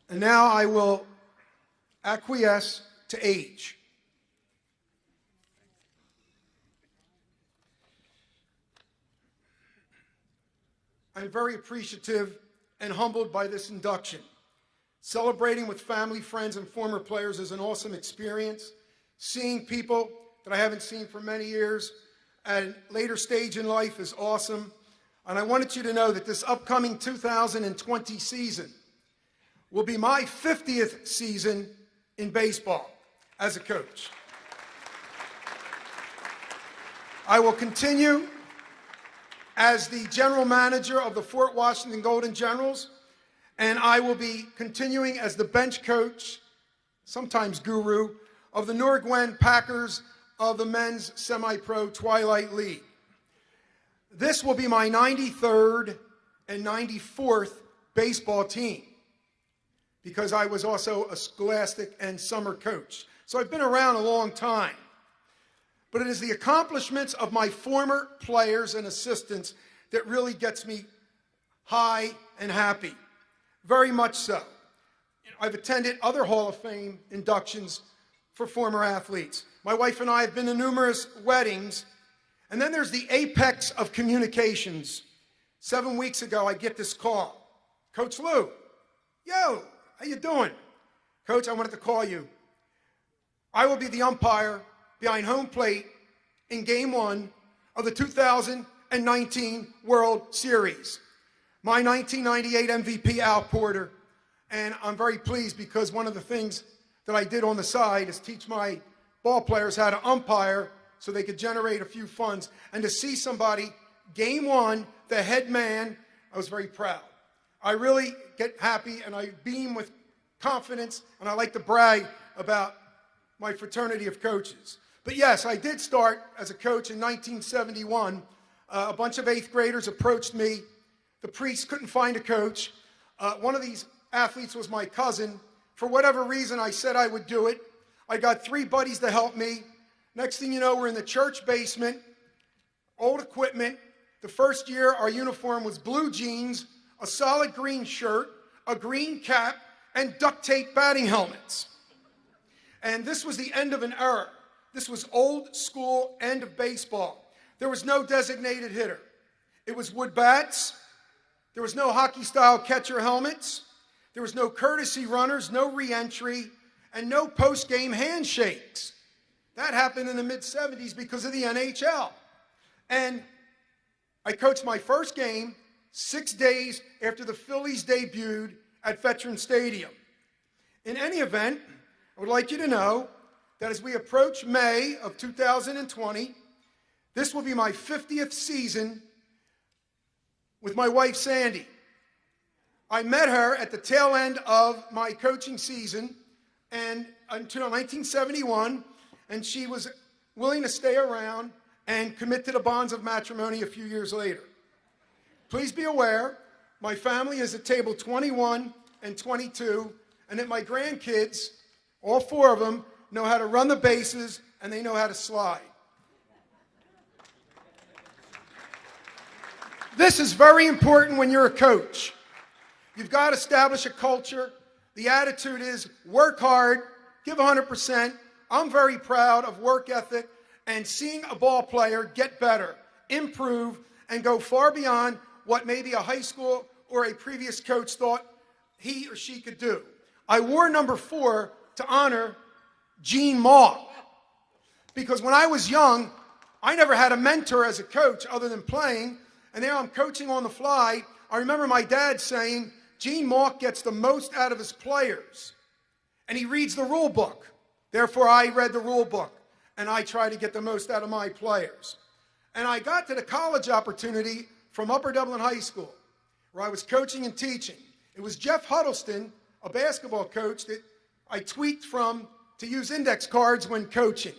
And now I will acquiesce to age. I'm very appreciative and humbled by this induction. Celebrating with family, friends, and former players is an awesome experience. Seeing people that I haven't seen for many years at a later stage in life is awesome. And I wanted you to know that this upcoming 2020 season will be my 50th season in baseball as a coach. I will continue as the general manager of the Fort Washington Golden Generals, and I will be continuing as the bench coach, sometimes guru, of the Norgwen Packers of the men's semi-pro Twilight League. This will be my 93rd and 94th baseball team, because I was also a scholastic and summer coach. So I've been around a long time. But it is the accomplishments of my former players and assistants that really gets me high and happy. Very much so. I've attended other Hall of Fame inductions for former athletes. My wife and I have been to numerous weddings. And then there's the apex of communications. 7 weeks ago, I get this call. Coach Lou, yo, how you doing? Coach, I wanted to call you. I will be the umpire behind home plate in Game 1 of the 2019 World Series. My 1998 MVP, Al Porter, and I'm very pleased because one of the things that I did on the side is teach my ball players how to umpire so they could generate a few funds. And to see somebody, Game 1, the head man, I was very proud. I really get happy and I beam with confidence, and I like to brag about my fraternity of coaches. But yes, I did start as a coach in 1971. A bunch of 8th graders approached me. The priest couldn't find a coach. One of these athletes was my cousin. For whatever reason, I said I would do it. I got 3 buddies to help me. Next thing you know, we're in the church basement, old equipment. The first year, our uniform was blue jeans, a solid green shirt, a green cap, and duct tape batting helmets. And this was the end of an era. This was old school end of baseball. There was no designated hitter. It was wood bats. There was no hockey-style catcher helmets. There was no courtesy runners, no re-entry, and no post-game handshakes. That happened in the mid-'70s because of the NHL. And I coached my first game 6 days after the Phillies debuted at Veterans Stadium. In any event, I would like you to know that as we approach May of 2020, this will be my 50th season with my wife, Sandy. I met her at the tail end of my coaching season and until 1971, and she was willing to stay around and commit to the bonds of matrimony a few years later. Please be aware, my family is at table 21 and 22, and that my grandkids, all 4 of them, know how to run the bases and they know how to slide. This is very important when you're a coach. You've got to establish a culture. The attitude is work hard, give 100%. I'm very proud of work ethic and seeing a ball player get better, improve, and go far beyond what maybe a high school or a previous coach thought he or she could do. I wore number 4 to honor Gene Maugh, because when I was young, I never had a mentor as a coach other than playing, and now I'm coaching on the fly. I remember my dad saying, Gene Maugh gets the most out of his players, and he reads the rule book. Therefore, I read the rule book, and I try to get the most out of my players. And I got to the college opportunity from Upper Dublin High School, where I was coaching and teaching. It was Jeff Huddleston, a basketball coach, that I tweaked from to use index cards when coaching.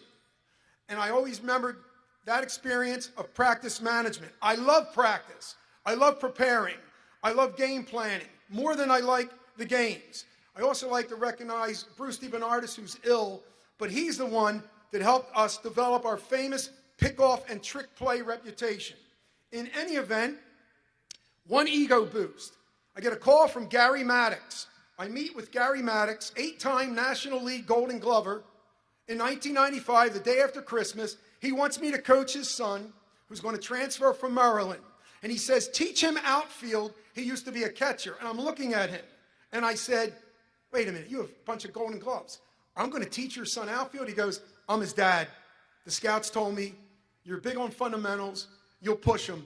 And I always remembered that experience of practice management. I love practice. I love preparing. I love game planning more than I like the games. I also like to recognize Bruce DiBernardis, who's ill, but he's the one that helped us develop our famous pick-off and trick play reputation. In any event, one ego boost. I get a call from Gary Maddox. I meet with Gary Maddox, 8-time National League Golden Glover. In 1995, the day after Christmas, he wants me to coach his son, who's going to transfer from Maryland. And he says, teach him outfield. He used to be a catcher. And I'm looking at him. And I said, wait a minute, you have a bunch of Golden Gloves. I'm going to teach your son outfield? He goes, I'm his dad. The scouts told me You're big on fundamentals. You'll push him.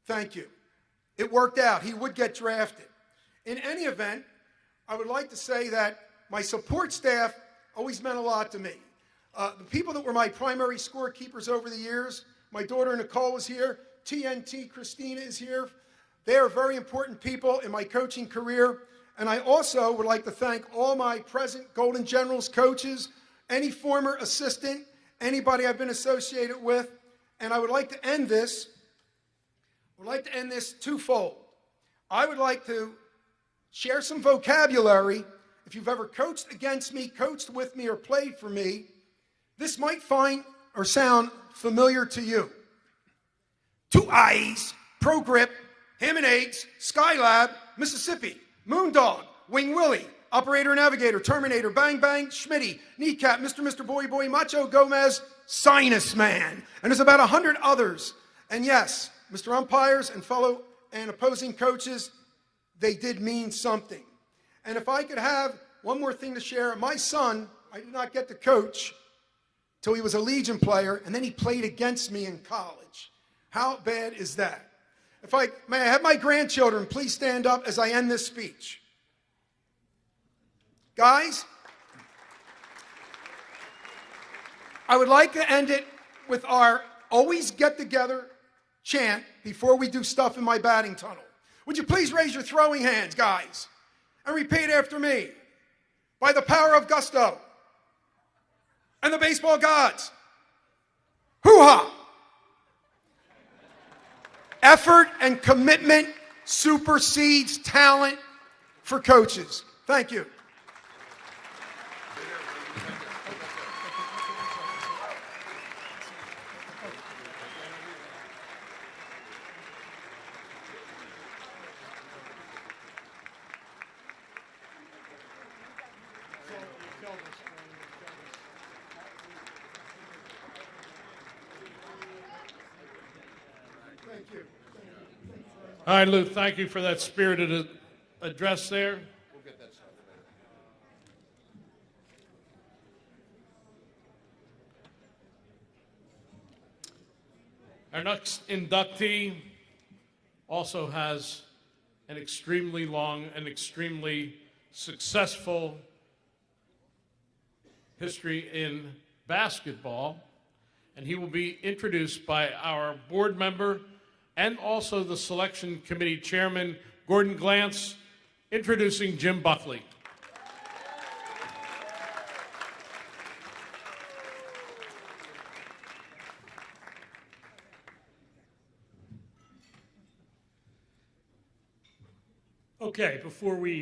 Thank you. It worked out. He would get drafted. In any event, I would like to say that my support staff always meant a lot to me. The people that were my primary scorekeepers over the years, my daughter Nicole is here, TNT Christina is here. They are very important people in my coaching career. And I also would like to thank all my present Golden Generals coaches, any former assistant, anybody I've been associated with. And I would like to end this twofold. I would like to share some vocabulary. If you've ever coached against me, coached with me, or played for me, this might find or sound familiar to you. 2 Eyes, Pro Grip, Ham and Eggs, Skylab, Mississippi, Moondog, Wing Willie, Operator Navigator, Terminator, Bang Bang, Schmitty, Kneecap, Mr. Boy Boy, Macho Gomez, Sinus Man. And there's about 100 others. And yes, Mr. Umpires and fellow and opposing coaches, they did mean something. And if I could have one more thing to share, my son, I did not get to coach till he was a Legion player, and then he played against me in college. How bad is that? May I have my grandchildren please stand up as I end this speech? Guys, I would like to end it with our always get together chant before we do stuff in my batting tunnel. Would you please raise your throwing hands, guys, and repeat after me? By the power of gusto and the baseball gods. Hoo-ha! Effort and commitment supersedes talent for coaches. Thank you. All right, Lou, thank you for that spirited address there. We'll get that stuff later. Our next inductee also has an extremely long and extremely successful history in basketball, and he will be introduced by our board member and also the selection committee chairman, Gordon Glantz, introducing Jim Buckley. Okay, before we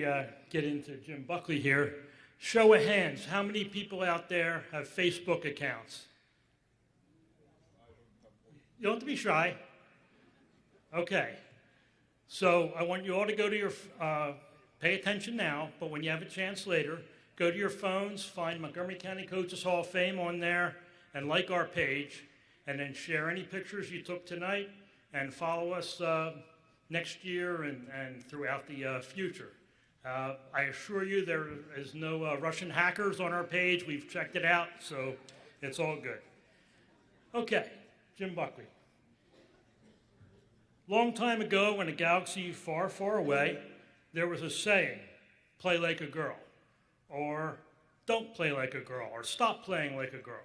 get into Jim Buckley here, show of hands, how many people out there have Facebook accounts? You don't have to be shy. Okay, so I want you all to go to your, pay attention now, but when you have a chance later, go to your phones, find Montgomery County Coaches Hall of Fame on there, and like our page, and then share any pictures you took tonight, and follow us next year and throughout the future. I assure you there is no Russian hackers on our page. We've checked it out, so it's all good. Okay, Jim Buckley. Long time ago, in a galaxy far, far away, there was a saying, play like a girl, or don't play like a girl, or stop playing like a girl.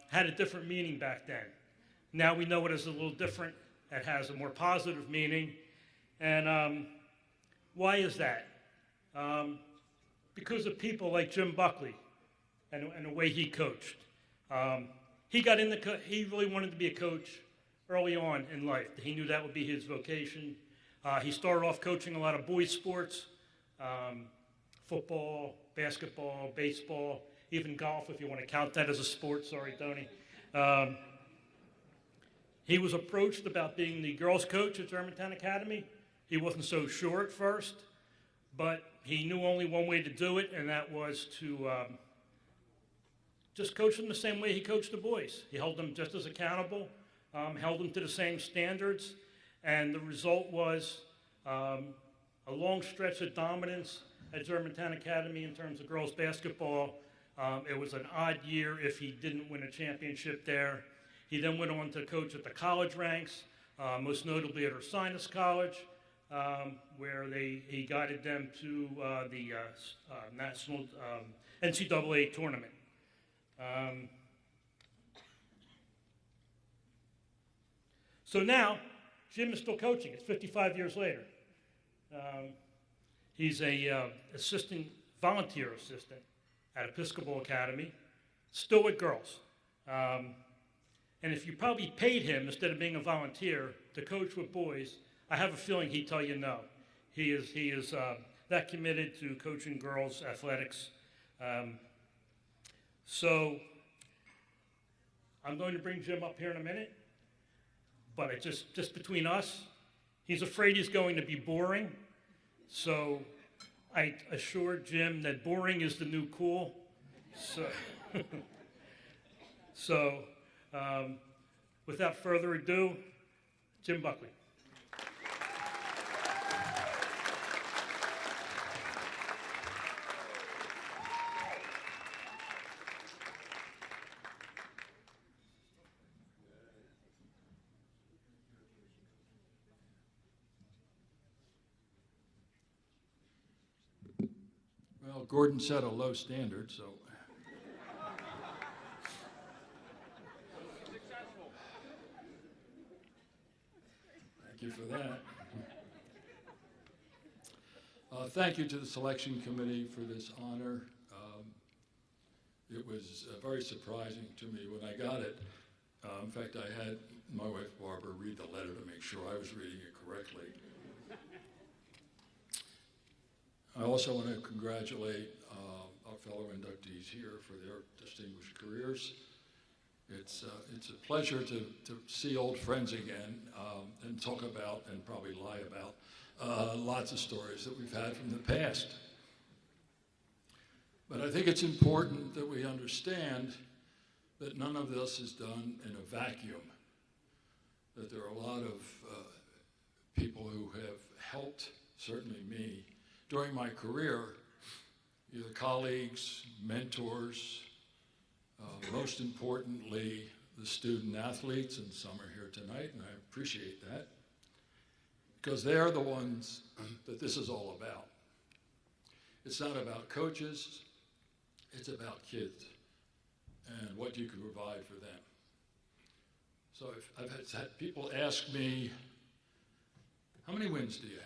Had a different meaning back then. Now we know it is a little different. It has a more positive meaning. And why is that? Because of people like Jim Buckley and the way he coached. He really wanted to be a coach early on in life. He knew that would be his vocation. He started off coaching a lot of boys' sports, football, basketball, baseball, even golf, if you want to count that as a sport. Sorry, Tony. He was approached about being the girls' coach at Germantown Academy. He wasn't so sure at first, but he knew only one way to do it, and that was to just coach them the same way he coached the boys. He held them just as accountable, held them to the same standards, and the result was a long stretch of dominance at Germantown Academy in terms of girls basketball. It was an odd year if he didn't win a championship there. He then went on to coach at the college ranks, most notably at Ursinus College, where he guided them to the national NCAA tournament. So now, Jim is still coaching. It's 55 years later. He's a volunteer assistant at Episcopal Academy, still with girls. And if you probably paid him, instead of being a volunteer, to coach with boys, I have a feeling he'd tell you no. He is that committed to coaching girls' athletics. So I'm going to bring Jim up here in a minute, but it's just between us, he's afraid he's going to be boring. So I assured Jim that boring is the new cool. So, without further ado, Jim Buckley. Well, Gordon set a low standard, so. Thank you for that. Thank you to the selection committee for this honor. It was very surprising to me when I got it. In fact, I had my wife Barbara read the letter to make sure I was reading it correctly. I also want to congratulate our fellow inductees here for their distinguished careers. It's a pleasure to see old friends again and talk about and probably lie about lots of stories that we've had from the past. But I think it's important that we understand that none of this is done in a vacuum, that there are a lot of people who have helped, certainly me, during my career, either colleagues, mentors, most importantly, the student athletes, and some are here tonight, and I appreciate that, because they're the ones that this is all about. It's not about coaches, it's about kids and what you can provide for them. So I've had people ask me, how many wins do you have?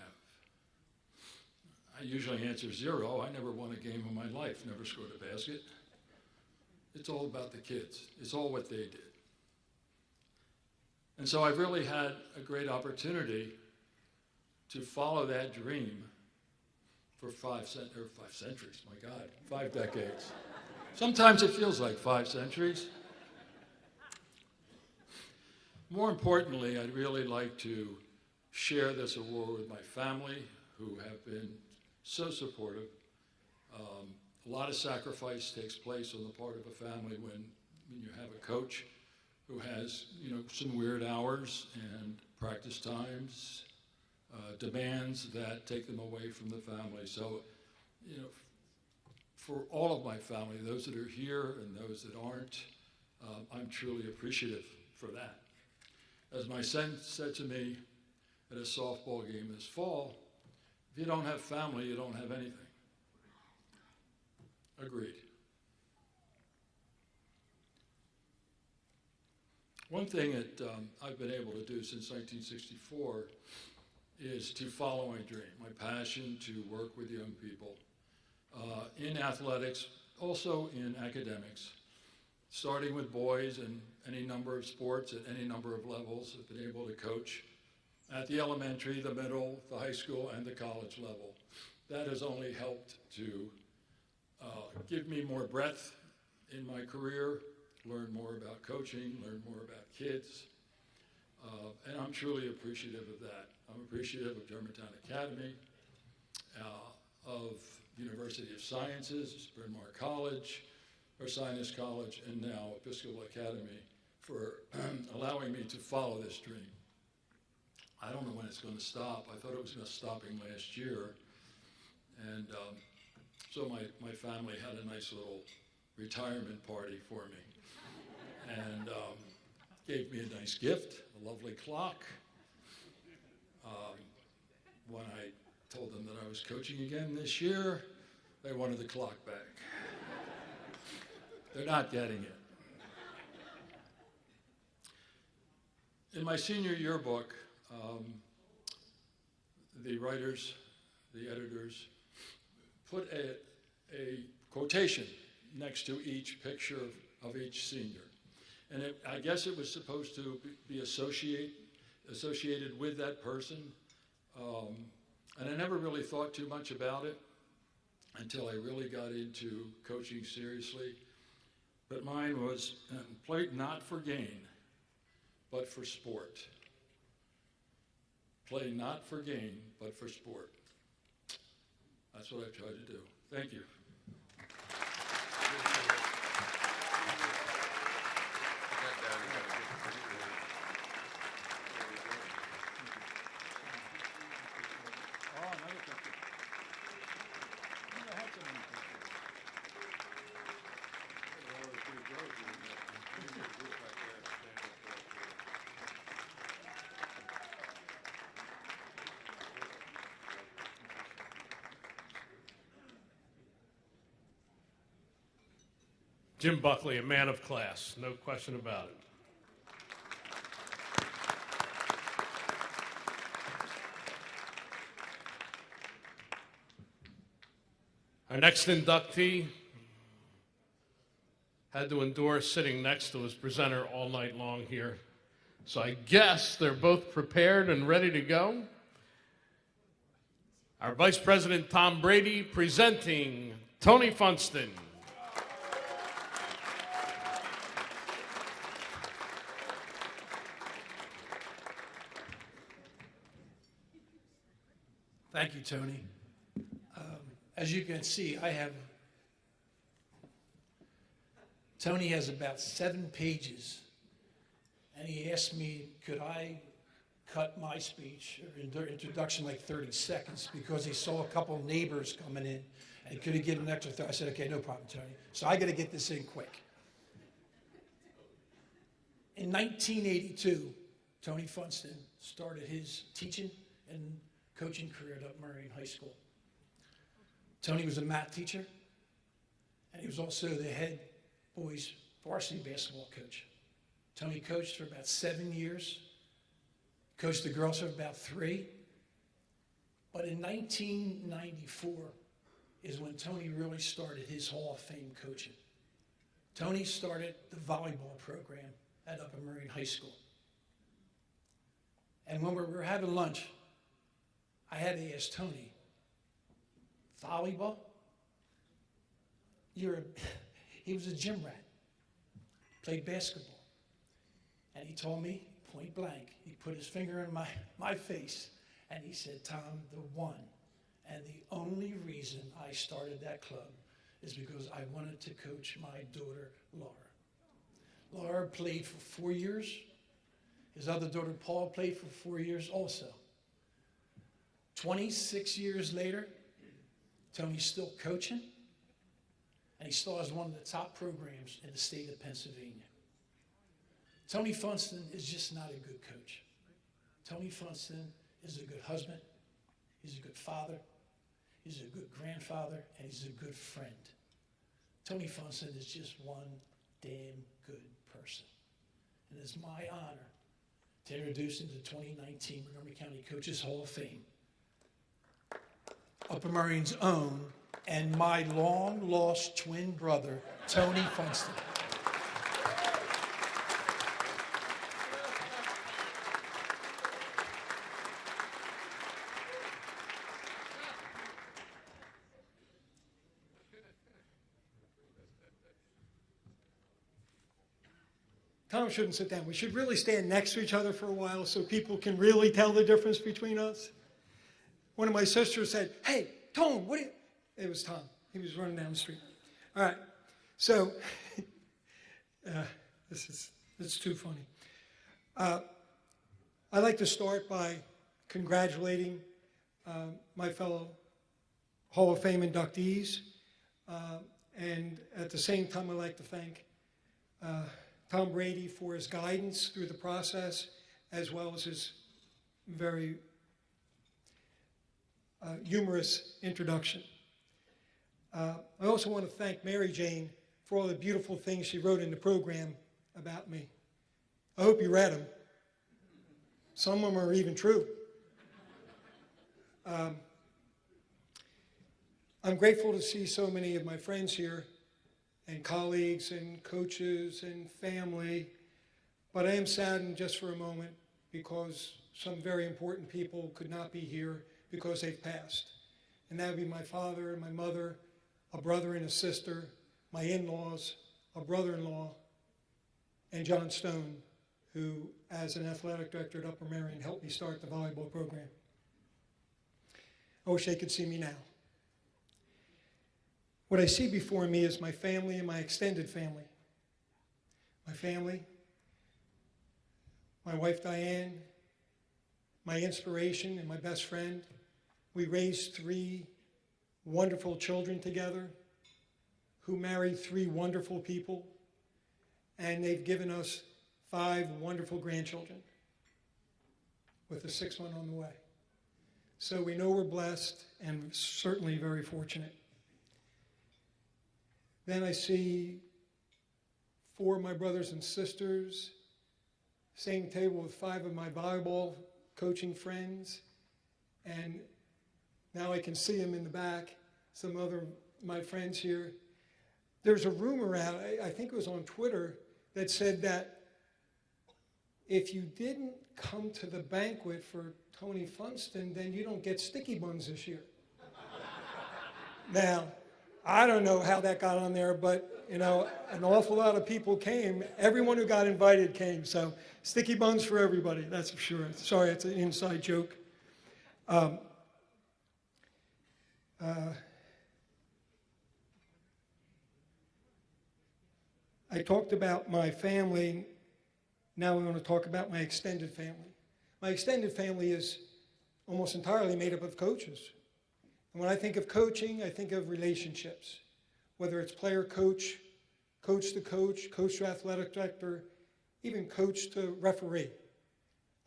I usually answer 0. I never won a game in my life, never scored a basket. It's all about the kids. It's all what they did. And so I've really had a great opportunity to follow that dream for 5 centuries, my God, 5 decades. Sometimes it feels like 5 centuries. More importantly, I'd really like to share this award with my family, who have been so supportive. A lot of sacrifice takes place on the part of a family when you have a coach who has, some weird hours and practice times, demands that take them away from the family. So, for all of my family, those that are here and those that aren't, I'm truly appreciative for that. As my son said to me at a softball game this fall, if you don't have family, you don't have anything. Agreed. One thing that I've been able to do since 1964 is to follow my dream, my passion to work with young people in athletics, also in academics, starting with boys in any number of sports at any number of levels. I've been able to coach at the elementary, the middle, the high school, and the college level. That has only helped to give me more breadth in my career, learn more about coaching, learn more about kids, and I'm truly appreciative of that. I'm appreciative of Germantown Academy, of University of Sciences, Bryn Mawr College, Ursinus College, and now Episcopal Academy for allowing me to follow this dream. I don't know when it's going to stop. I thought it was just stopping last year. And so my family had a nice little retirement party for me. And gave me a nice gift, a lovely clock. When I told them that I was coaching again this year, they wanted the clock back. They're not getting it. In my senior yearbook, the writers, the editors, put a quotation next to each picture of each senior. And I guess it was supposed to be associated with that person. And I never really thought too much about it until I really got into coaching seriously. But mine was, played not for gain, but for sport. Play not for gain, but for sport. That's what I've tried to do. Thank you. Jim Buckley, a man of class, no question about it. Our next inductee had to endure sitting next to his presenter all night long here. So I guess they're both prepared and ready to go. Our Vice President Tom Brady presenting Tony Funston. Thank you, Tony. As you can see, Tony has about 7 pages, and he asked me, could I cut my speech or introduction like 30 seconds because he saw a couple of neighbors coming in, and could he get an extra 30? I said, okay, no problem, Tony. So I got to get this in quick. In 1982, Tony Funston started his teaching and coaching career at Upmurray High School. Tony was a math teacher, and he was also the head boys varsity basketball coach. Tony coached for about 7 years, coached the girls for about 3. But in 1994 is when Tony really started his Hall of Fame coaching. Tony started the volleyball program at Upmurray High School. And when we were having lunch, I had to ask Tony, volleyball? He was a gym rat, played basketball. And he told me, point blank, he put his finger in my face, and he said, Tom, the one and the only reason I started that club is because I wanted to coach my daughter, Laura. Laura played for 4 years. His other daughter, Paul, played for 4 years also. 26 years later, Tony's still coaching, and he still has one of the top programs in the state of Pennsylvania. Tony Funston is just not a good coach. Tony Funston is a good husband, he's a good father, he's a good grandfather, and he's a good friend. Tony Funston is just one damn good person. And it's my honor to introduce him to the 2019 Montgomery County Coaches Hall of Fame. Upper Murray's own and my long-lost twin brother, Tony Funston. Tom shouldn't sit down. We should really stand next to each other for a while so people can really tell the difference between us. One of my sisters said, hey, Tom, what are you? It was Tom. He was running down the street. All right. So, it's too funny. I'd like to start by congratulating my fellow Hall of Fame inductees. And at the same time, I'd like to thank Tom Brady for his guidance through the process, as well as his very humorous introduction. I also want to thank Mary Jane for all the beautiful things she wrote in the program about me. I hope you read them. Some of them are even true. I'm grateful to see so many of my friends here, and colleagues and coaches and family, but I am saddened just for a moment because some very important people could not be here because they've passed. And that would be my father and my mother, a brother and a sister, my in-laws, a brother-in-law, and John Stone, who, as an athletic director at Upper Merion, helped me start the volleyball program. I wish they could see me now. What I see before me is my family and my extended family. My family, my wife Diane, my inspiration and my best friend. We raised 3 wonderful children together who married 3 wonderful people, and they've given us 5 wonderful grandchildren with a 6th one on the way. So we know we're blessed and certainly very fortunate. Then I see 4 of my brothers and sisters, same table with 5 of my volleyball coaching friends, and now I can see them in the back, some other my friends here. There's a rumor out, I think it was on Twitter, that said that if you didn't come to the banquet for Tony Funston, then you don't get sticky buns this year. Now, I don't know how that got on there, but you know, an awful lot of people came. Everyone who got invited came, so sticky buns for everybody, that's for sure. Sorry, it's an inside joke. I talked about my family. Now I want to talk about my extended family. My extended family is almost entirely made up of coaches. And when I think of coaching, I think of relationships, whether it's player coach, coach to coach, coach to athletic director, even coach to referee.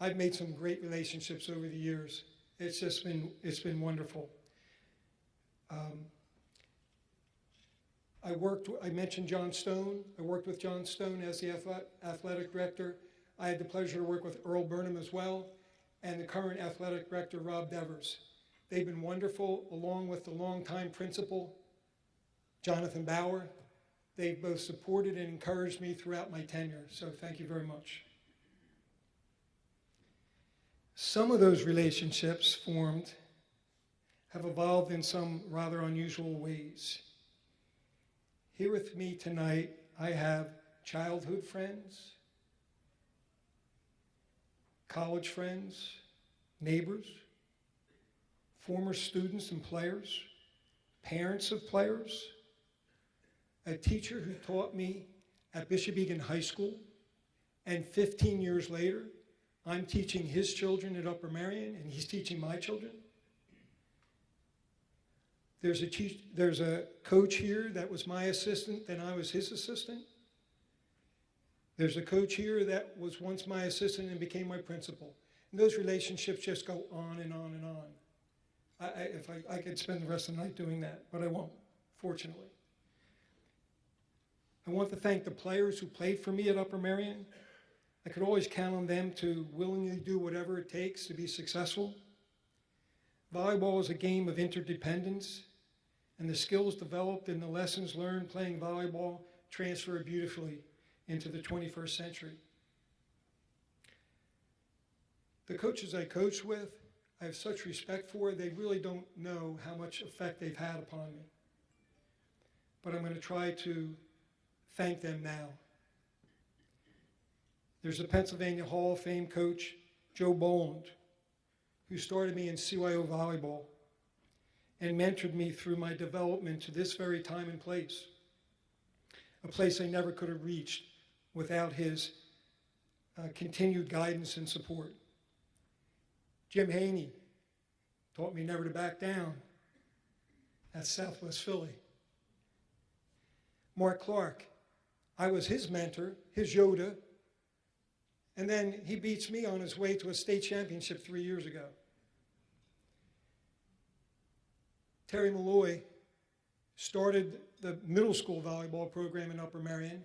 I've made some great relationships over the years. It's been wonderful. I mentioned John Stone. I worked with John Stone as the athletic director. I had the pleasure to work with Earl Burnham as well, and the current athletic director, Rob Devers. They've been wonderful, along with the longtime principal, Jonathan Bauer. They've both supported and encouraged me throughout my tenure, so thank you very much. Some of those relationships formed have evolved in some rather unusual ways. Here with me tonight, I have childhood friends, college friends, neighbors, former students and players, parents of players, a teacher who taught me at Bishop Egan High School, and 15 years later, I'm teaching his children at Upper Merion, and he's teaching my children. There's a coach here that was my assistant, then I was his assistant. There's a coach here that was once my assistant and became my principal. And those relationships just go on and on and on. If I could spend the rest of the night doing that, but I won't, fortunately. I want to thank the players who played for me at Upper Merion. I could always count on them to willingly do whatever it takes to be successful. Volleyball is a game of interdependence, and the skills developed and the lessons learned playing volleyball transfer beautifully into the 21st century. The coaches I coach with, I have such respect for. They really don't know how much effect they've had upon me. But I'm going to try to thank them now. There's a Pennsylvania Hall of Fame coach, Joe Boland, who started me in CYO volleyball and mentored me through my development to this very time and place, a place I never could have reached without his continued guidance and support. Jim Haney taught me never to back down. That's Southwest Philly. Mark Clark I was his mentor, his Yoda, and then he beats me on his way to a state championship 3 years ago. Terry Malloy started the middle school volleyball program in Upper Merion,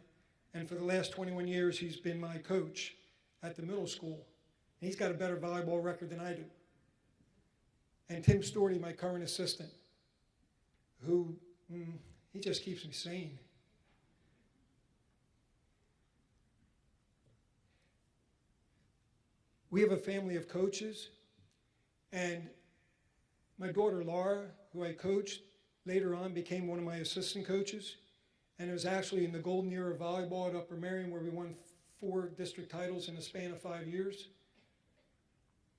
and for the last 21 years, he's been my coach at the middle school. And he's got a better volleyball record than I do. And Tim Storty, my current assistant, who, he just keeps me sane. We have a family of coaches, and my daughter Laura, who I coached, later on became one of my assistant coaches, and it was actually in the golden era of volleyball at Upper Merion where we won 4 district titles in a span of 5 years.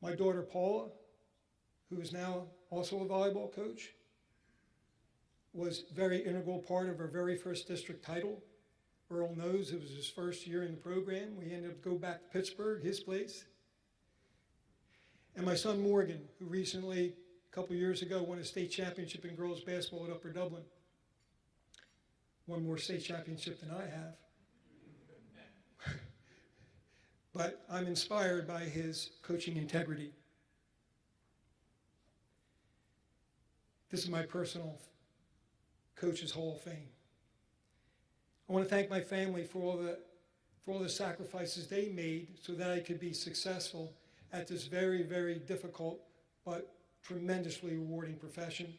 My daughter Paula, who is now also a volleyball coach, was a very integral part of our very first district title. Earl knows it was his first year in the program. We ended up going back to Pittsburgh, his place. And my son Morgan, who recently, a couple years ago, won a state championship in girls basketball at Upper Dublin. One more state championship than I have. But I'm inspired by his coaching integrity. This is my personal Coaches Hall of Fame. I want to thank my family for all the sacrifices they made so that I could be successful at this very, very difficult but tremendously rewarding profession.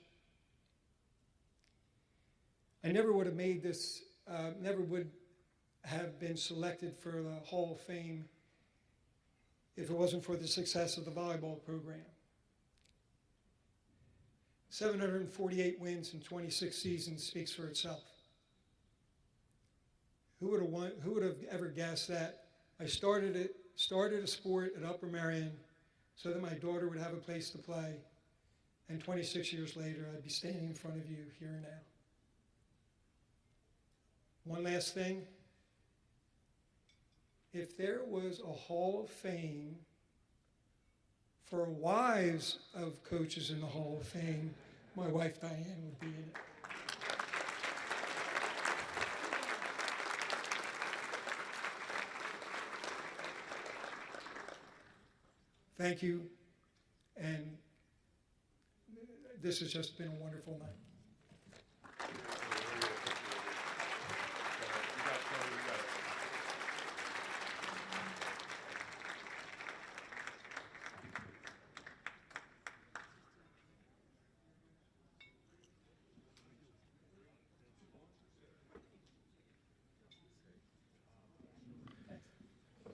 I never would have made this, never would have been selected for the Hall of Fame if it wasn't for the success of the volleyball program. 748 wins in 26 seasons speaks for itself. Who would have ever guessed that? I started a sport at Upper Merion so that my daughter would have a place to play, and 26 years later, I'd be standing in front of you here and now. One last thing. If there was a Hall of Fame for wives of coaches in the Hall of Fame, my wife Diane would be in it. Thank you, and this has just been a wonderful night.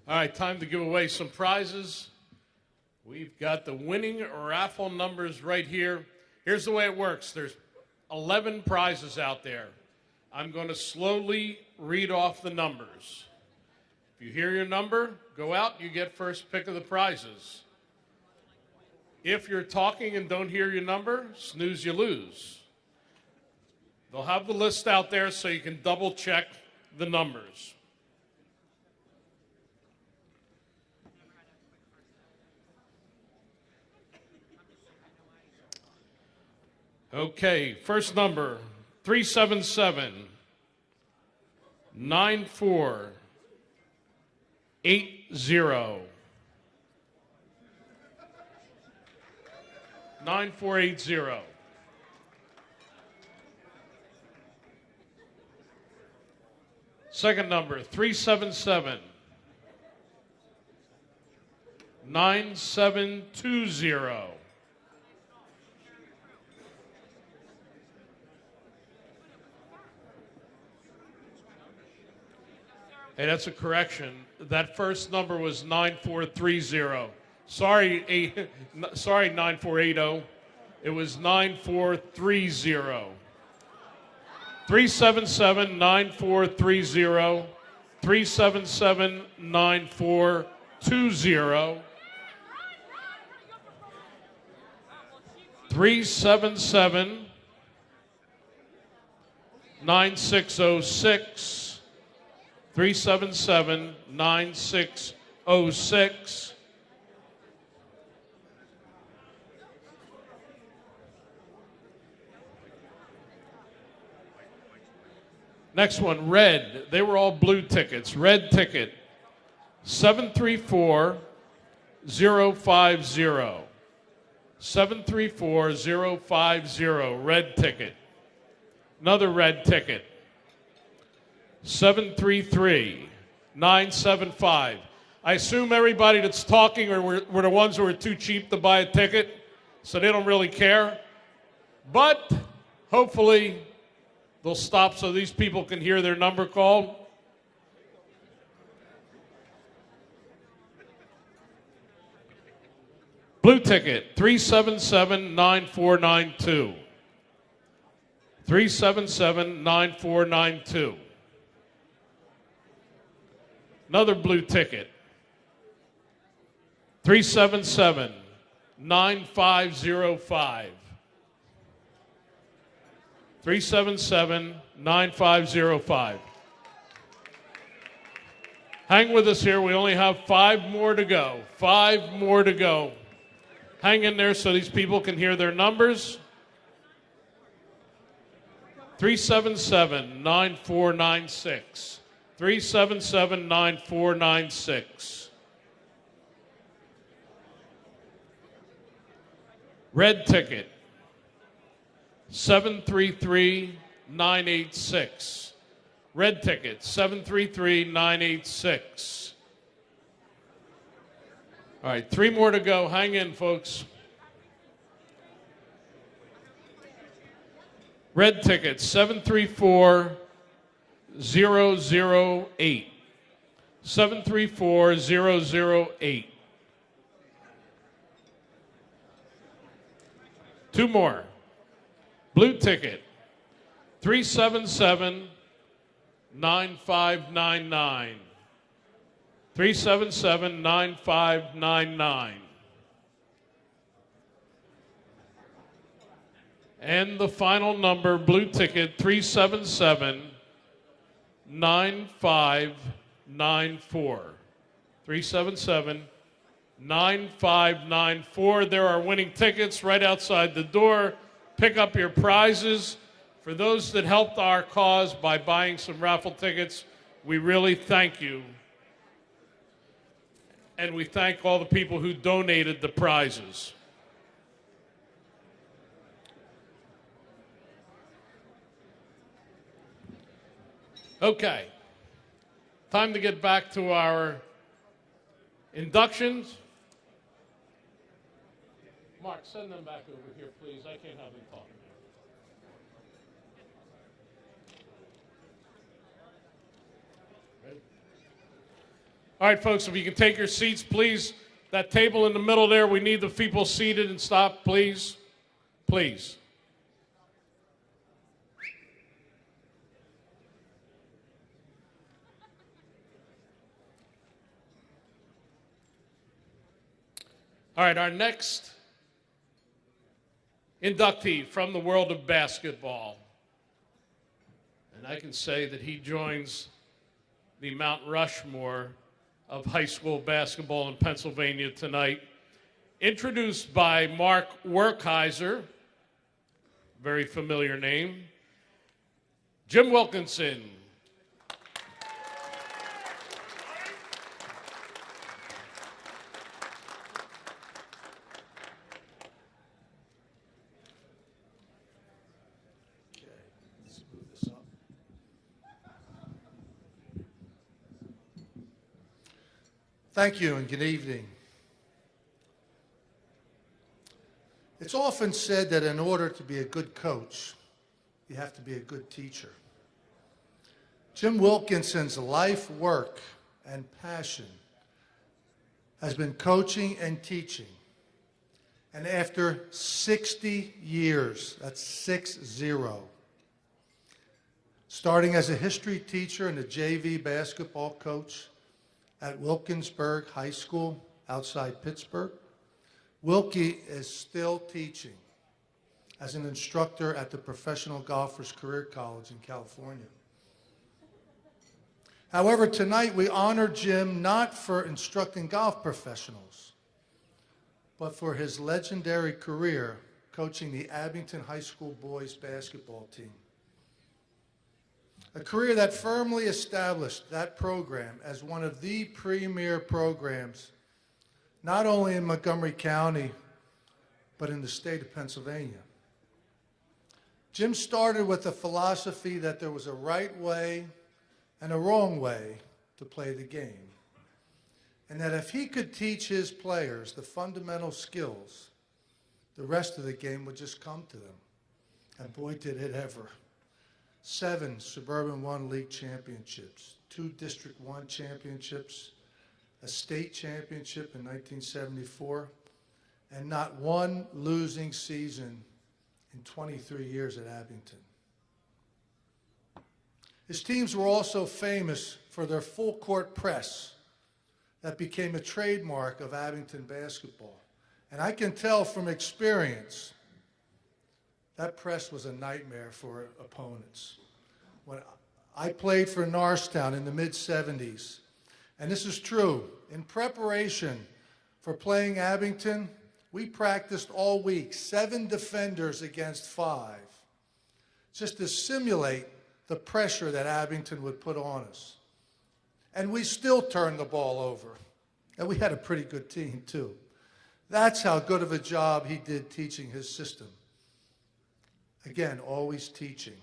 All right, time to give away some prizes. We've got the winning raffle numbers right here. Here's the way it works. There's 11 prizes out there. I'm going to slowly read off the numbers. If you hear your number, go out, you get first pick of the prizes. If you're talking and don't hear your number, snooze, you lose. They'll have the list out there so you can double check the numbers. Okay, first number, 377-9480. 9480. Second number, 377-9720. Hey, that's a correction. That first number was 9430. Sorry, 9480. It was 9430. 377-9430. 377-9420. 377-9606. 377-9606. Next one, red. They were all blue tickets. Red ticket, 734-050. 734-050, red ticket. Another red ticket, 733-975. I assume everybody that's talking were the ones who were too cheap to buy a ticket, so they don't really care. But hopefully they'll stop so these people can hear their number called. Blue ticket, 377-9492. 377-9492. Another blue ticket, 377-9505. 377-9505. Hang with us here. We only have 5 more to go. 5 more to go. Hang in there so these people can hear their numbers. 377-9496. 377-9496. Red ticket, 733-986. Red ticket, 733-986. All right, 3 more to go. Hang in, folks. Red ticket, 734-008. 734-008. 2 more. Blue ticket, 377-9599. 377-9599. And the final number, blue ticket, 377-9594. 377-9594. There are winning tickets right outside the door. Pick up your prizes. For those that helped our cause by buying some raffle tickets, we really thank you. And we thank all the people who donated the prizes. Okay, time to get back to our inductions. Mark, send them back over here, please. I can't have them talking. All right, folks, if you can take your seats, please. That table in the middle there, we need the people seated and stop, please. Please. All right, our next inductee from the world of basketball. And I can say that he joins the Mount Rushmore of high school basketball in Pennsylvania tonight. Introduced by Mark Werkheiser, very familiar name, Jim Wilkinson. Thank you and good evening. It's often said that in order to be a good coach, you have to be a good teacher. Jim Wilkinson's life work and passion has been coaching and teaching. And after 60 years, that's 60, starting as a history teacher and a JV basketball coach at Wilkinsburg High School outside Pittsburgh, Wilkie is still teaching as an instructor at the Professional Golfers Career College in California. However, tonight we honor Jim not for instructing golf professionals, but for his legendary career coaching the Abington High School boys basketball team. A career that firmly established that program as one of the premier programs, not only in Montgomery County, but in the state of Pennsylvania. Jim started with the philosophy that there was a right way and a wrong way to play the game, and that if he could teach his players the fundamental skills, the rest of the game would just come to them. And boy, did it ever. 7 Suburban 1 League championships, 2 District 1 championships, a state championship in 1974, and not one losing season in 23 years at Abington. His teams were also famous for their full-court press that became a trademark of Abington basketball. And I can tell from experience that press was a nightmare for opponents. When I played for Norristown in the mid-'70s, and this is true, in preparation for playing Abington, we practiced all week, 7 defenders against 5, just to simulate the pressure that Abington would put on us. And we still turned the ball over. And we had a pretty good team, too. That's how good of a job he did teaching his system. Again, always teaching.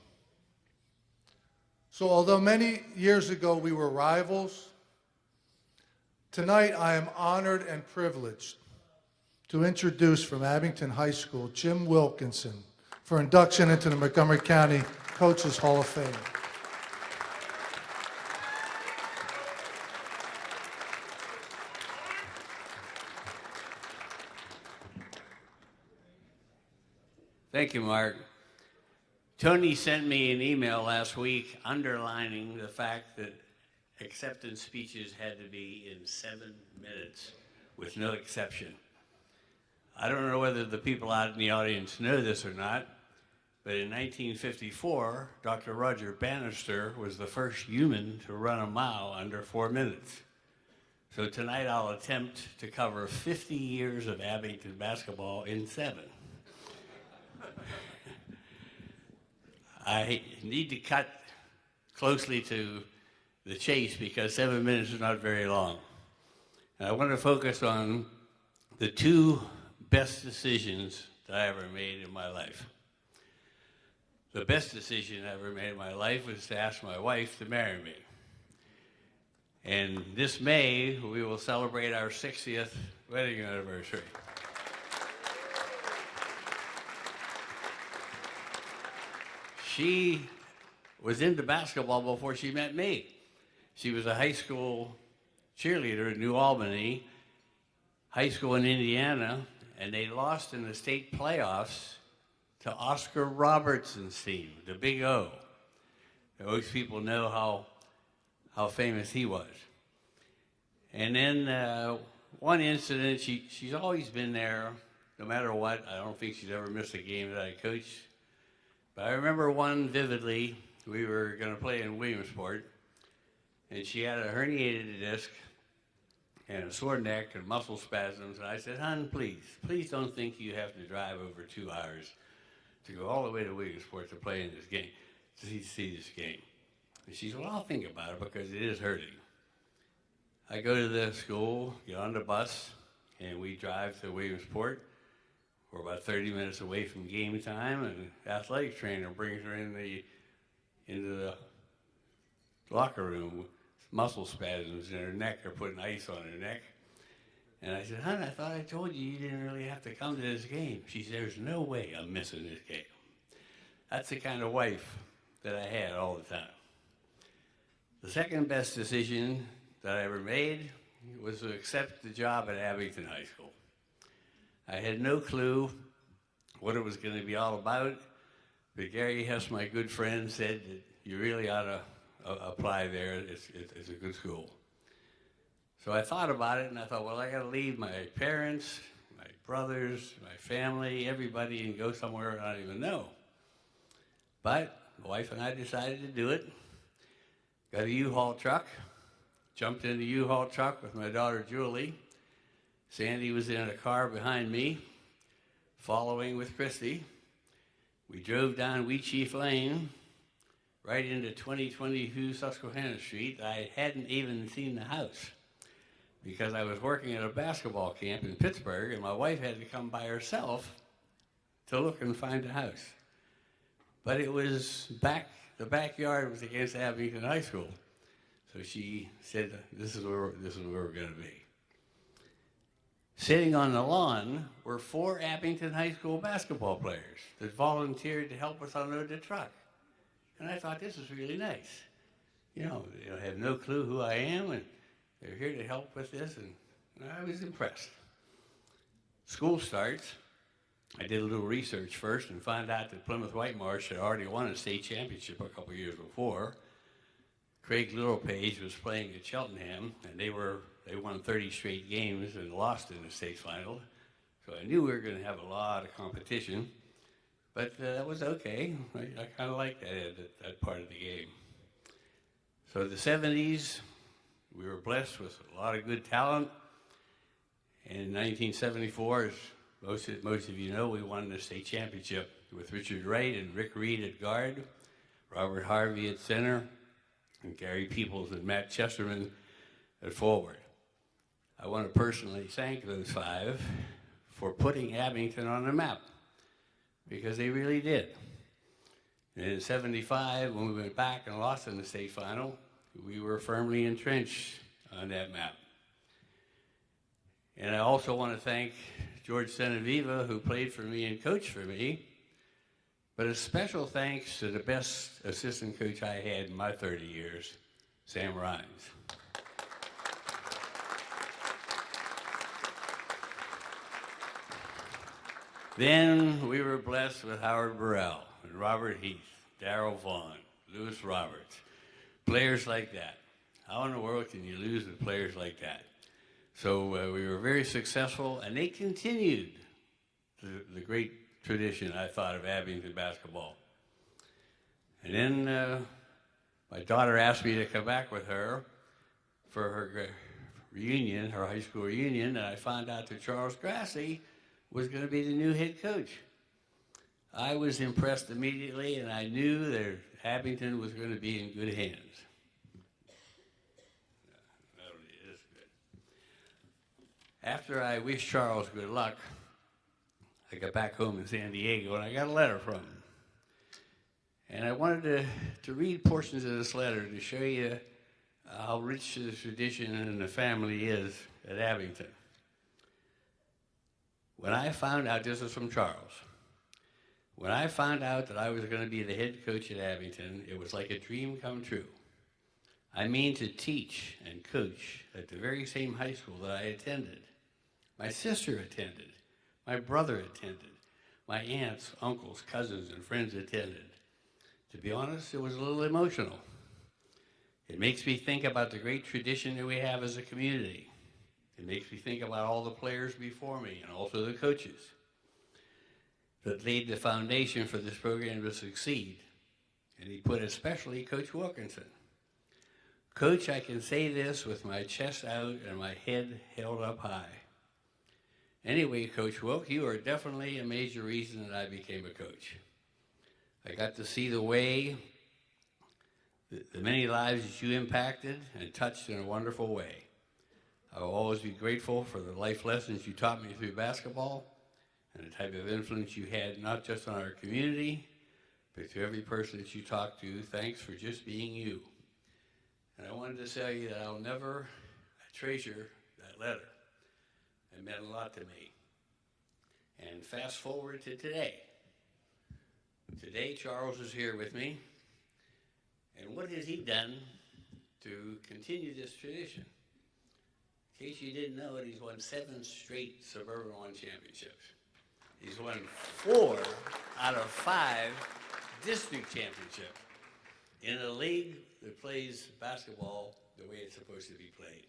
So although many years ago we were rivals, tonight I am honored and privileged to introduce from Abington High School, Jim Wilkinson, for induction into the Montgomery County Coaches Hall of Fame. Thank you, Mark. Tony sent me an email last week underlining the fact that acceptance speeches had to be in 7 minutes, with no exception. I don't know whether the people out in the audience know this or not, but in 1954, Dr. Roger Bannister was the first human to run a mile under 4 minutes. So tonight I'll attempt to cover 50 years of Abington basketball in 7. I need to cut closely to the chase because 7 minutes is not very long. And I want to focus on the 2 best decisions that I ever made in my life. The best decision I ever made in my life was to ask my wife to marry me. And this May, we will celebrate our 60th wedding anniversary. She was into basketball before she met me. She was a high school cheerleader in New Albany, high school in Indiana, and they lost in the state playoffs to Oscar Robertson's team, the Big O. Most people know how famous he was. And then one incident, she's always been there, no matter what. I don't think she's ever missed a game that I coached. But I remember one vividly. We were going to play in Williamsport, and she had a herniated disc and a sore neck and muscle spasms. And I said, "Hon, please don't think you have to drive over 2 hours to go all the way to Williamsport to play in this game, to see this game." And she said, "Well, I'll think about it because it is hurting." I go to the school, get on the bus, and we drive to Williamsport. We're about 30 minutes away from game time, and the athletic trainer brings her into the locker room with muscle spasms in her neck, or putting ice on her neck. And I said, "Hon, I thought I told you didn't really have to come to this game." She said, "There's no way I'm missing this game." That's the kind of wife that I had all the time. The second best decision that I ever made was to accept the job at Abington High School. I had no clue what it was going to be all about, but Gary Hess, my good friend, said that you really ought to apply there. It's a good school. So I thought about it, and I thought, well, I got to leave my parents, my brothers, my family, everybody, and go somewhere I don't even know. But my wife and I decided to do it. Got a U-Haul truck, jumped in the U-Haul truck with my daughter Julie. Sandy was in a car behind me, following with Christy. We drove down Wheat Chief Lane, right into 2022 Susquehanna Street. I hadn't even seen the house because I was working at a basketball camp in Pittsburgh, and my wife had to come by herself to look and find the house. But it was the backyard was against Abington High School. So she said, this is where we're going to be. Sitting on the lawn were 4 Abington High School basketball players that volunteered to help us unload the truck. And I thought, this is really nice. You know, they have no clue who I am, and they're here to help with this, and I was impressed. School starts. I did a little research first and found out that Plymouth Whitemarsh had already won a state championship a couple years before. Craig Littlepage was playing at Cheltenham, and they won 30 straight games and lost in the state final. So I knew we were going to have a lot of competition, but that was okay. I kind of liked that part of the game. So the 70s, we were blessed with a lot of good talent. In 1974, as most of you know, we won the state championship with Richard Wright and Rick Reed at guard, Robert Harvey at center, and Gary Peoples and Matt Chesterman at forward. I want to personally thank those 5 for putting Abington on the map, because they really did. And in '75, when we went back and lost in the state final, we were firmly entrenched on that map. And I also want to thank George Senaviva, who played for me and coached for me, but a special thanks to the best assistant coach I had in my 30 years, Sam Rhines. Then we were blessed with Howard Burrell and Robert Heath, Darrell Vaughn, Lewis Roberts, players like that. How in the world can you lose with players like that? So we were very successful, and they continued the great tradition, I thought, of Abington basketball. And then my daughter asked me to come back with her for her reunion, her high school reunion, and I found out that Charles Grassi was going to be the new head coach. I was impressed immediately, and I knew that Abington was going to be in good hands. After I wished Charles good luck, I got back home in San Diego, and I got a letter from him. And I wanted to read portions of this letter to show you how rich the tradition and the family is at Abington. When I found out, this is from Charles, when I found out that I was going to be the head coach at Abington, it was like a dream come true. I mean to teach and coach at the very same high school that I attended. My sister attended. My brother attended. My aunts, uncles, cousins, and friends attended. To be honest, it was a little emotional. It makes me think about the great tradition that we have as a community. It makes me think about all the players before me and also the coaches that laid the foundation for this program to succeed. And he put especially Coach Wilkinson. Coach, I can say this with my chest out and my head held up high. Anyway, Coach Wilk, you are definitely a major reason that I became a coach. I got to see the way, the many lives that you impacted and touched in a wonderful way. I will always be grateful for the life lessons you taught me through basketball and the type of influence you had not just on our community, but to every person that you talked to. Thanks for just being you. And I wanted to tell you that I'll never treasure that letter. It meant a lot to me. And fast forward to today. Today, Charles is here with me. And what has he done to continue this tradition? In case you didn't know it, he's won 7 straight Suburban 1 championships. He's won 4 out of 5 district championships in a league that plays basketball the way it's supposed to be played.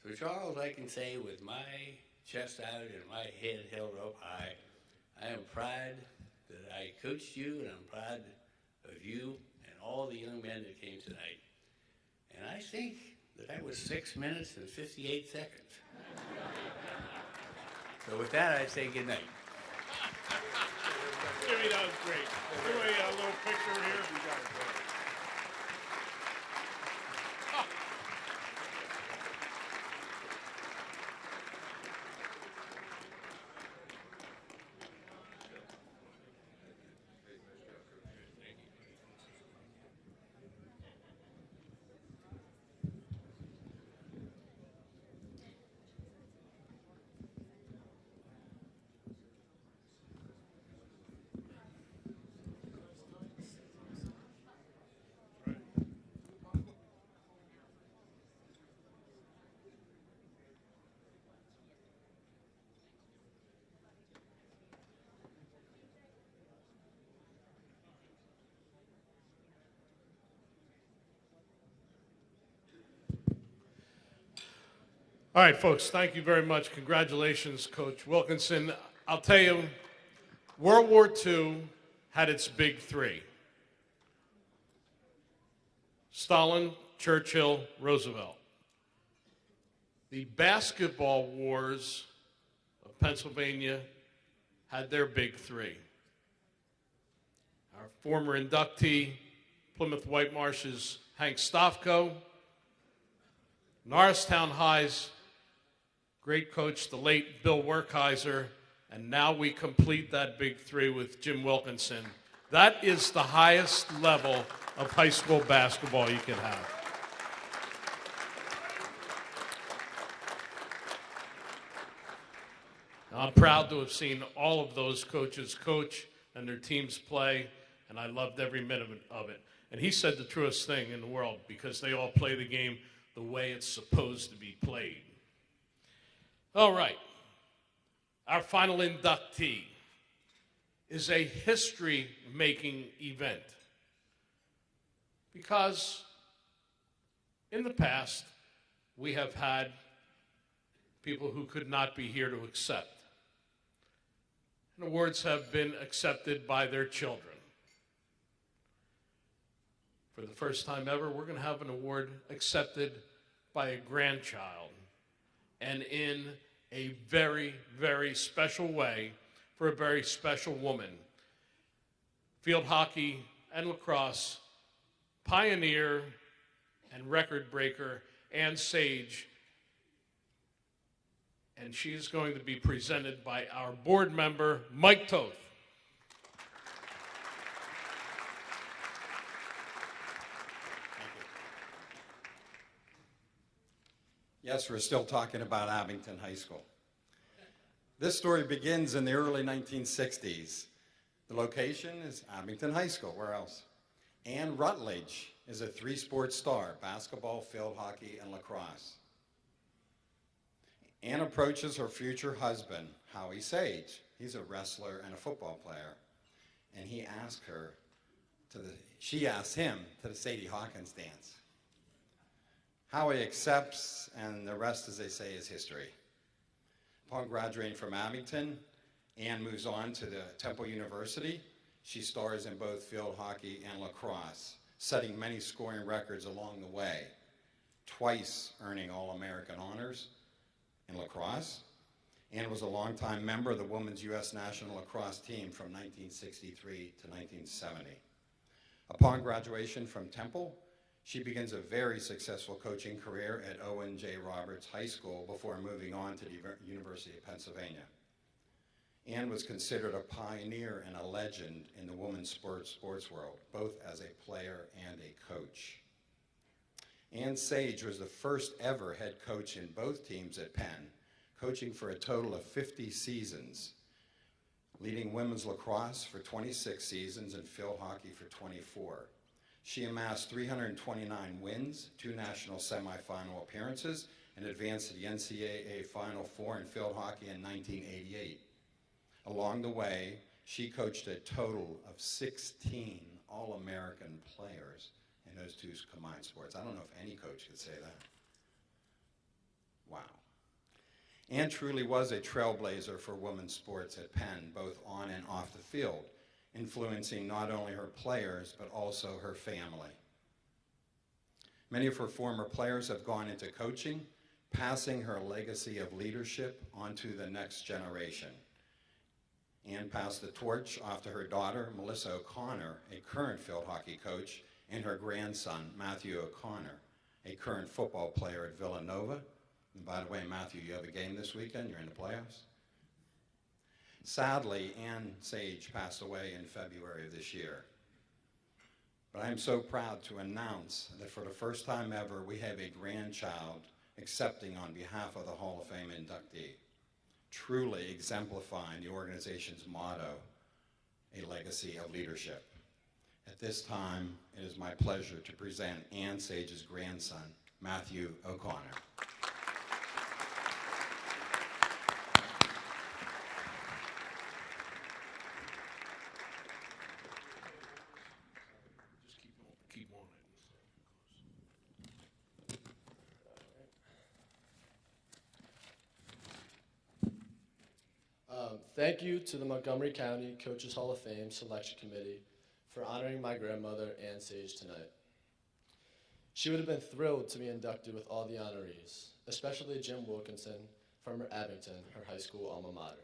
So Charles, I can say with my chest out and my head held up high, I am proud that I coached you, and I'm proud of you and all the young men that came tonight. And I think that was 6 minutes and 58 seconds. So with that, I say good night. Jimmy, that was great. Give me a little picture here. All right, folks, thank you very much. Congratulations, Coach Wilkinson. I'll tell you, World War II had its big three: Stalin, Churchill, Roosevelt. The basketball wars of Pennsylvania had their big three. Our former inductee, Plymouth White Marsh's Hank Stofko, Norristown High's great coach, the late Bill Werkheiser, and now we complete that big three with Jim Wilkinson. That is the highest level of high school basketball you can have. I'm proud to have seen all of those coaches coach and their teams play, and I loved every minute of it. And he said the truest thing in the world, because they all play the game the way it's supposed to be played. All right. Our final inductee is a history-making event, because in the past, we have had people who could not be here to accept. And awards have been accepted by their children. For the first time ever, we're going to have an award accepted by a grandchild, and in a very, very special way for a very special woman. Field hockey and lacrosse pioneer and record breaker Ann Sage, and she's going to be presented by our board member, Mike Toth. Yes, we're still talking about Abington High School. This story begins in the early 1960s. The location is Abington High School. Where else? Ann Rutledge is a three-sport star: basketball, field hockey, and lacrosse. Ann approaches her future husband, Howie Sage. He's a wrestler and a football player. And she asks him to the Sadie Hawkins dance. Howie accepts, and the rest, as they say, is history. Upon graduating from Abington, Ann moves on to the Temple University. She stars in both field hockey and lacrosse, setting many scoring records along the way, twice earning All-American honors in lacrosse. Ann was a longtime member of the Women's U.S. National Lacrosse Team from 1963 to 1970. Upon graduation from Temple, she begins a very successful coaching career at Owen J. Roberts High School before moving on to the University of Pennsylvania. Ann was considered a pioneer and a legend in the women's sports world, both as a player and a coach. Ann Sage was the first ever head coach in both teams at Penn, coaching for a total of 50 seasons, leading women's lacrosse for 26 seasons and field hockey for 24. She amassed 329 wins, 2 national semifinal appearances, and advanced to the NCAA Final Four in field hockey in 1988. Along the way, she coached a total of 16 All-American players in those 2 combined sports. I don't know if any coach could say that. Wow. Ann truly was a trailblazer for women's sports at Penn, both on and off the field, influencing not only her players, but also her family. Many of her former players have gone into coaching, passing her legacy of leadership onto the next generation. Ann passed the torch off to her daughter, Melissa O'Connor, a current field hockey coach, and her grandson, Matthew O'Connor, a current football player at Villanova. And by the way, Matthew, you have a game this weekend? You're in the playoffs? Sadly, Ann Sage passed away in February of this year. But I am so proud to announce that for the first time ever, we have a grandchild accepting on behalf of the Hall of Fame inductee, truly exemplifying the organization's motto, a legacy of leadership. At this time, it is my pleasure to present Ann Sage's grandson, Matthew O'Connor. Keep on it. Thank you to the Montgomery County Coaches Hall of Fame Selection Committee for honoring my grandmother, Ann Sage, tonight. She would have been thrilled to be inducted with all the honorees, especially Jim Wilkinson from Abington, her high school alma mater.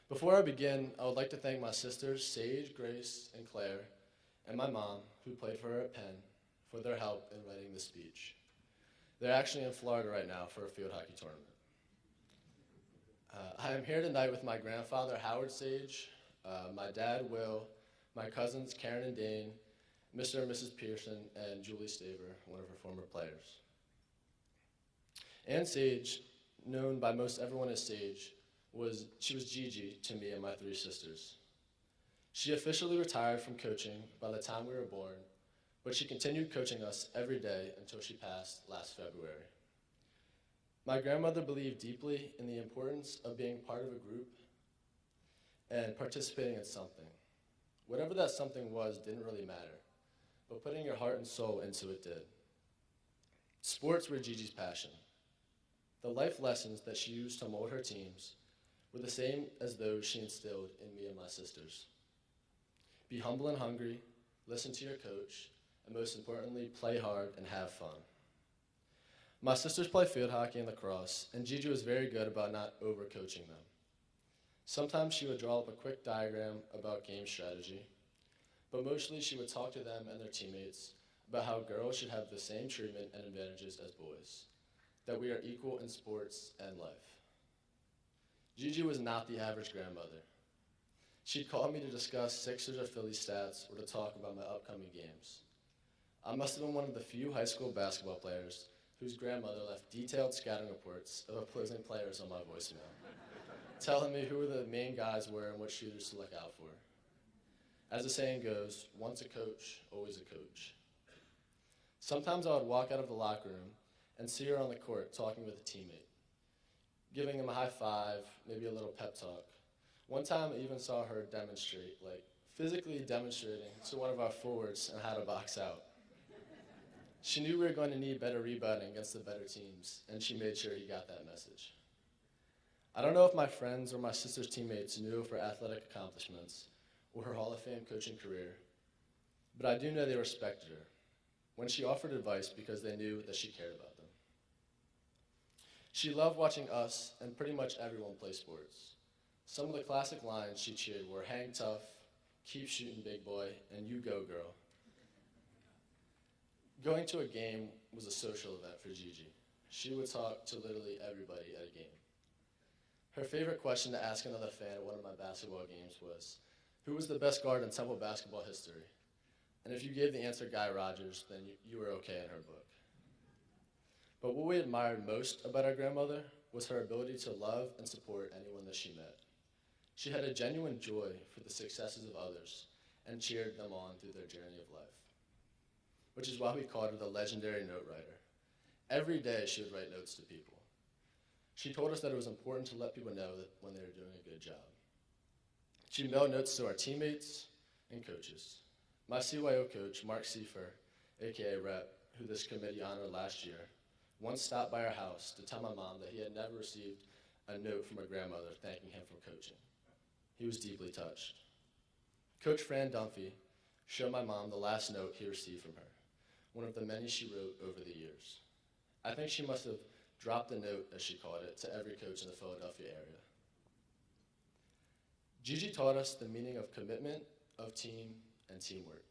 Before I begin, I would like to thank my sisters, Sage, Grace, and Claire, and my mom, who played for her at Penn, for their help in writing this speech. They're actually in Florida right now for a field hockey tournament. I am here tonight with my grandfather, Howard Sage, my dad, Will, my cousins, Karen and Dane, Mr. and Mrs. Pearson, and Julie Staver, one of her former players. Ann Sage, known by most everyone as Sage, she was Gigi to me and my three sisters. She officially retired from coaching by the time we were born, but she continued coaching us every day until she passed last February. My grandmother believed deeply in the importance of being part of a group and participating in something. Whatever that something was didn't really matter, but putting your heart and soul into it did. Sports were Gigi's passion. The life lessons that she used to mold her teams were the same as those she instilled in me and my sisters. Be humble and hungry, listen to your coach, and most importantly, play hard and have fun. My sisters play field hockey and lacrosse, and Gigi was very good about not overcoaching them. Sometimes she would draw up a quick diagram about game strategy, but mostly she would talk to them and their teammates about how girls should have the same treatment and advantages as boys, that we are equal in sports and life. Gigi was not the average grandmother. She'd call me to discuss Sixers or Phillies stats or to talk about my upcoming games. I must have been one of the few high school basketball players whose grandmother left detailed scouting reports of opposing players on my voicemail, telling me who the main guys were and what shooters to look out for. As the saying goes, once a coach, always a coach. Sometimes I would walk out of the locker room and see her on the court talking with a teammate, giving him a high five, maybe a little pep talk. One time I even saw her demonstrate, physically demonstrating to one of our forwards on how to box out. She knew we were going to need better rebounding against the better teams, and she made sure he got that message. I don't know if my friends or my sister's teammates knew of her athletic accomplishments or her Hall of Fame coaching career, but I do know they respected her when she offered advice because they knew that she cared about them. She loved watching us and pretty much everyone play sports. Some of the classic lines she cheered were, "Hang tough, keep shooting, big boy, and you go, girl." Going to a game was a social event for Gigi. She would talk to literally everybody at a game. Her favorite question to ask another fan at one of my basketball games was, who was the best guard in Temple basketball history? And if you gave the answer Guy Rogers, then you were okay in her book. But what we admired most about our grandmother was her ability to love and support anyone that she met. She had a genuine joy for the successes of others and cheered them on through their journey of life, which is why we called her the legendary note writer. Every day she would write notes to people. She told us that it was important to let people know that when they were doing a good job. She mailed notes to our teammates and coaches. My CYO coach, Mark Seifert, aka Rep, who this committee honored last year, once stopped by our house to tell my mom that he had never received a note from her grandmother thanking him for coaching. He was deeply touched. Coach Fran Dunphy showed my mom the last note he received from her, one of the many she wrote over the years. I think she must have dropped a note, as she called it, to every coach in the Philadelphia area. Gigi taught us the meaning of commitment, of team, and teamwork,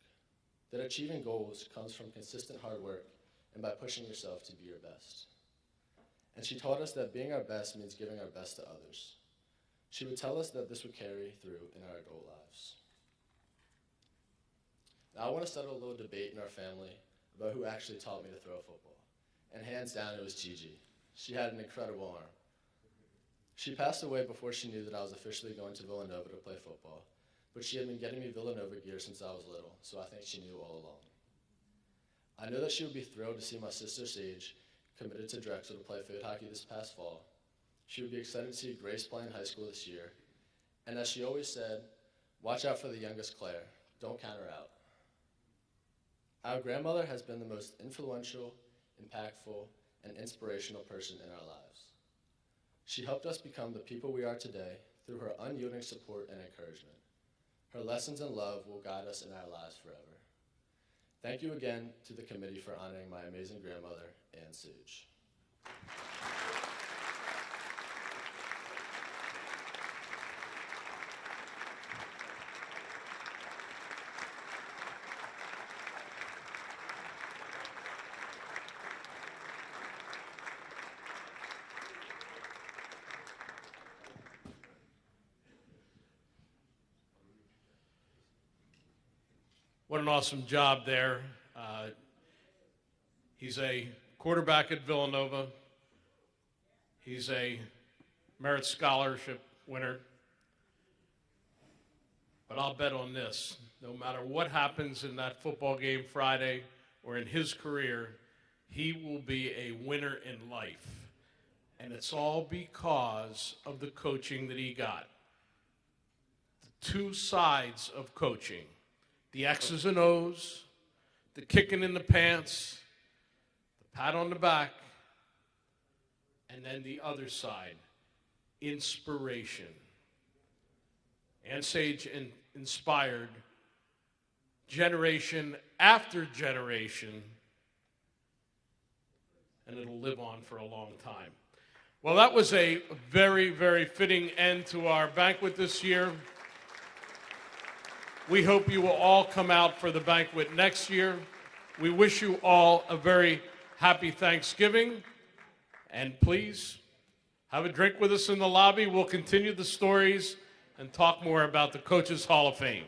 that achieving goals comes from consistent hard work and by pushing yourself to be your best. And she taught us that being our best means giving our best to others. She would tell us that this would carry through in our adult lives. Now, I want to settle a little debate in our family about who actually taught me to throw a football. And hands down, it was Gigi. She had an incredible arm. She passed away before she knew that I was officially going to Villanova to play football, but she had been getting me Villanova gear since I was little, so I think she knew all along. I know that she would be thrilled to see my sister Sage committed to Drexel to play field hockey this past fall. She would be excited to see Grace play in high school this year, and as she always said, watch out for the youngest Claire. Don't count her out. Our grandmother has been the most influential, impactful, and inspirational person in our lives. She helped us become the people we are today through her unyielding support and encouragement. Her lessons and love will guide us in our lives forever. Thank you again to the committee for honoring my amazing grandmother, Ann Sage. What an awesome job there. He's a quarterback at Villanova. He's a Merit Scholarship winner. But I'll bet on this. No matter what happens in that football game Friday or in his career, he will be a winner in life. And it's all because of the coaching that he got. The two sides of coaching. The X's and O's, the kicking in the pants, the pat on the back, and then the other side, inspiration. Ann Sage inspired generation after generation, and it'll live on for a long time. Well, that was a very, very fitting end to our banquet this year. We hope you will all come out for the banquet next year. We wish you all a very happy Thanksgiving. And please have a drink with us in the lobby. We'll continue the stories and talk more about the Coaches Hall of Fame.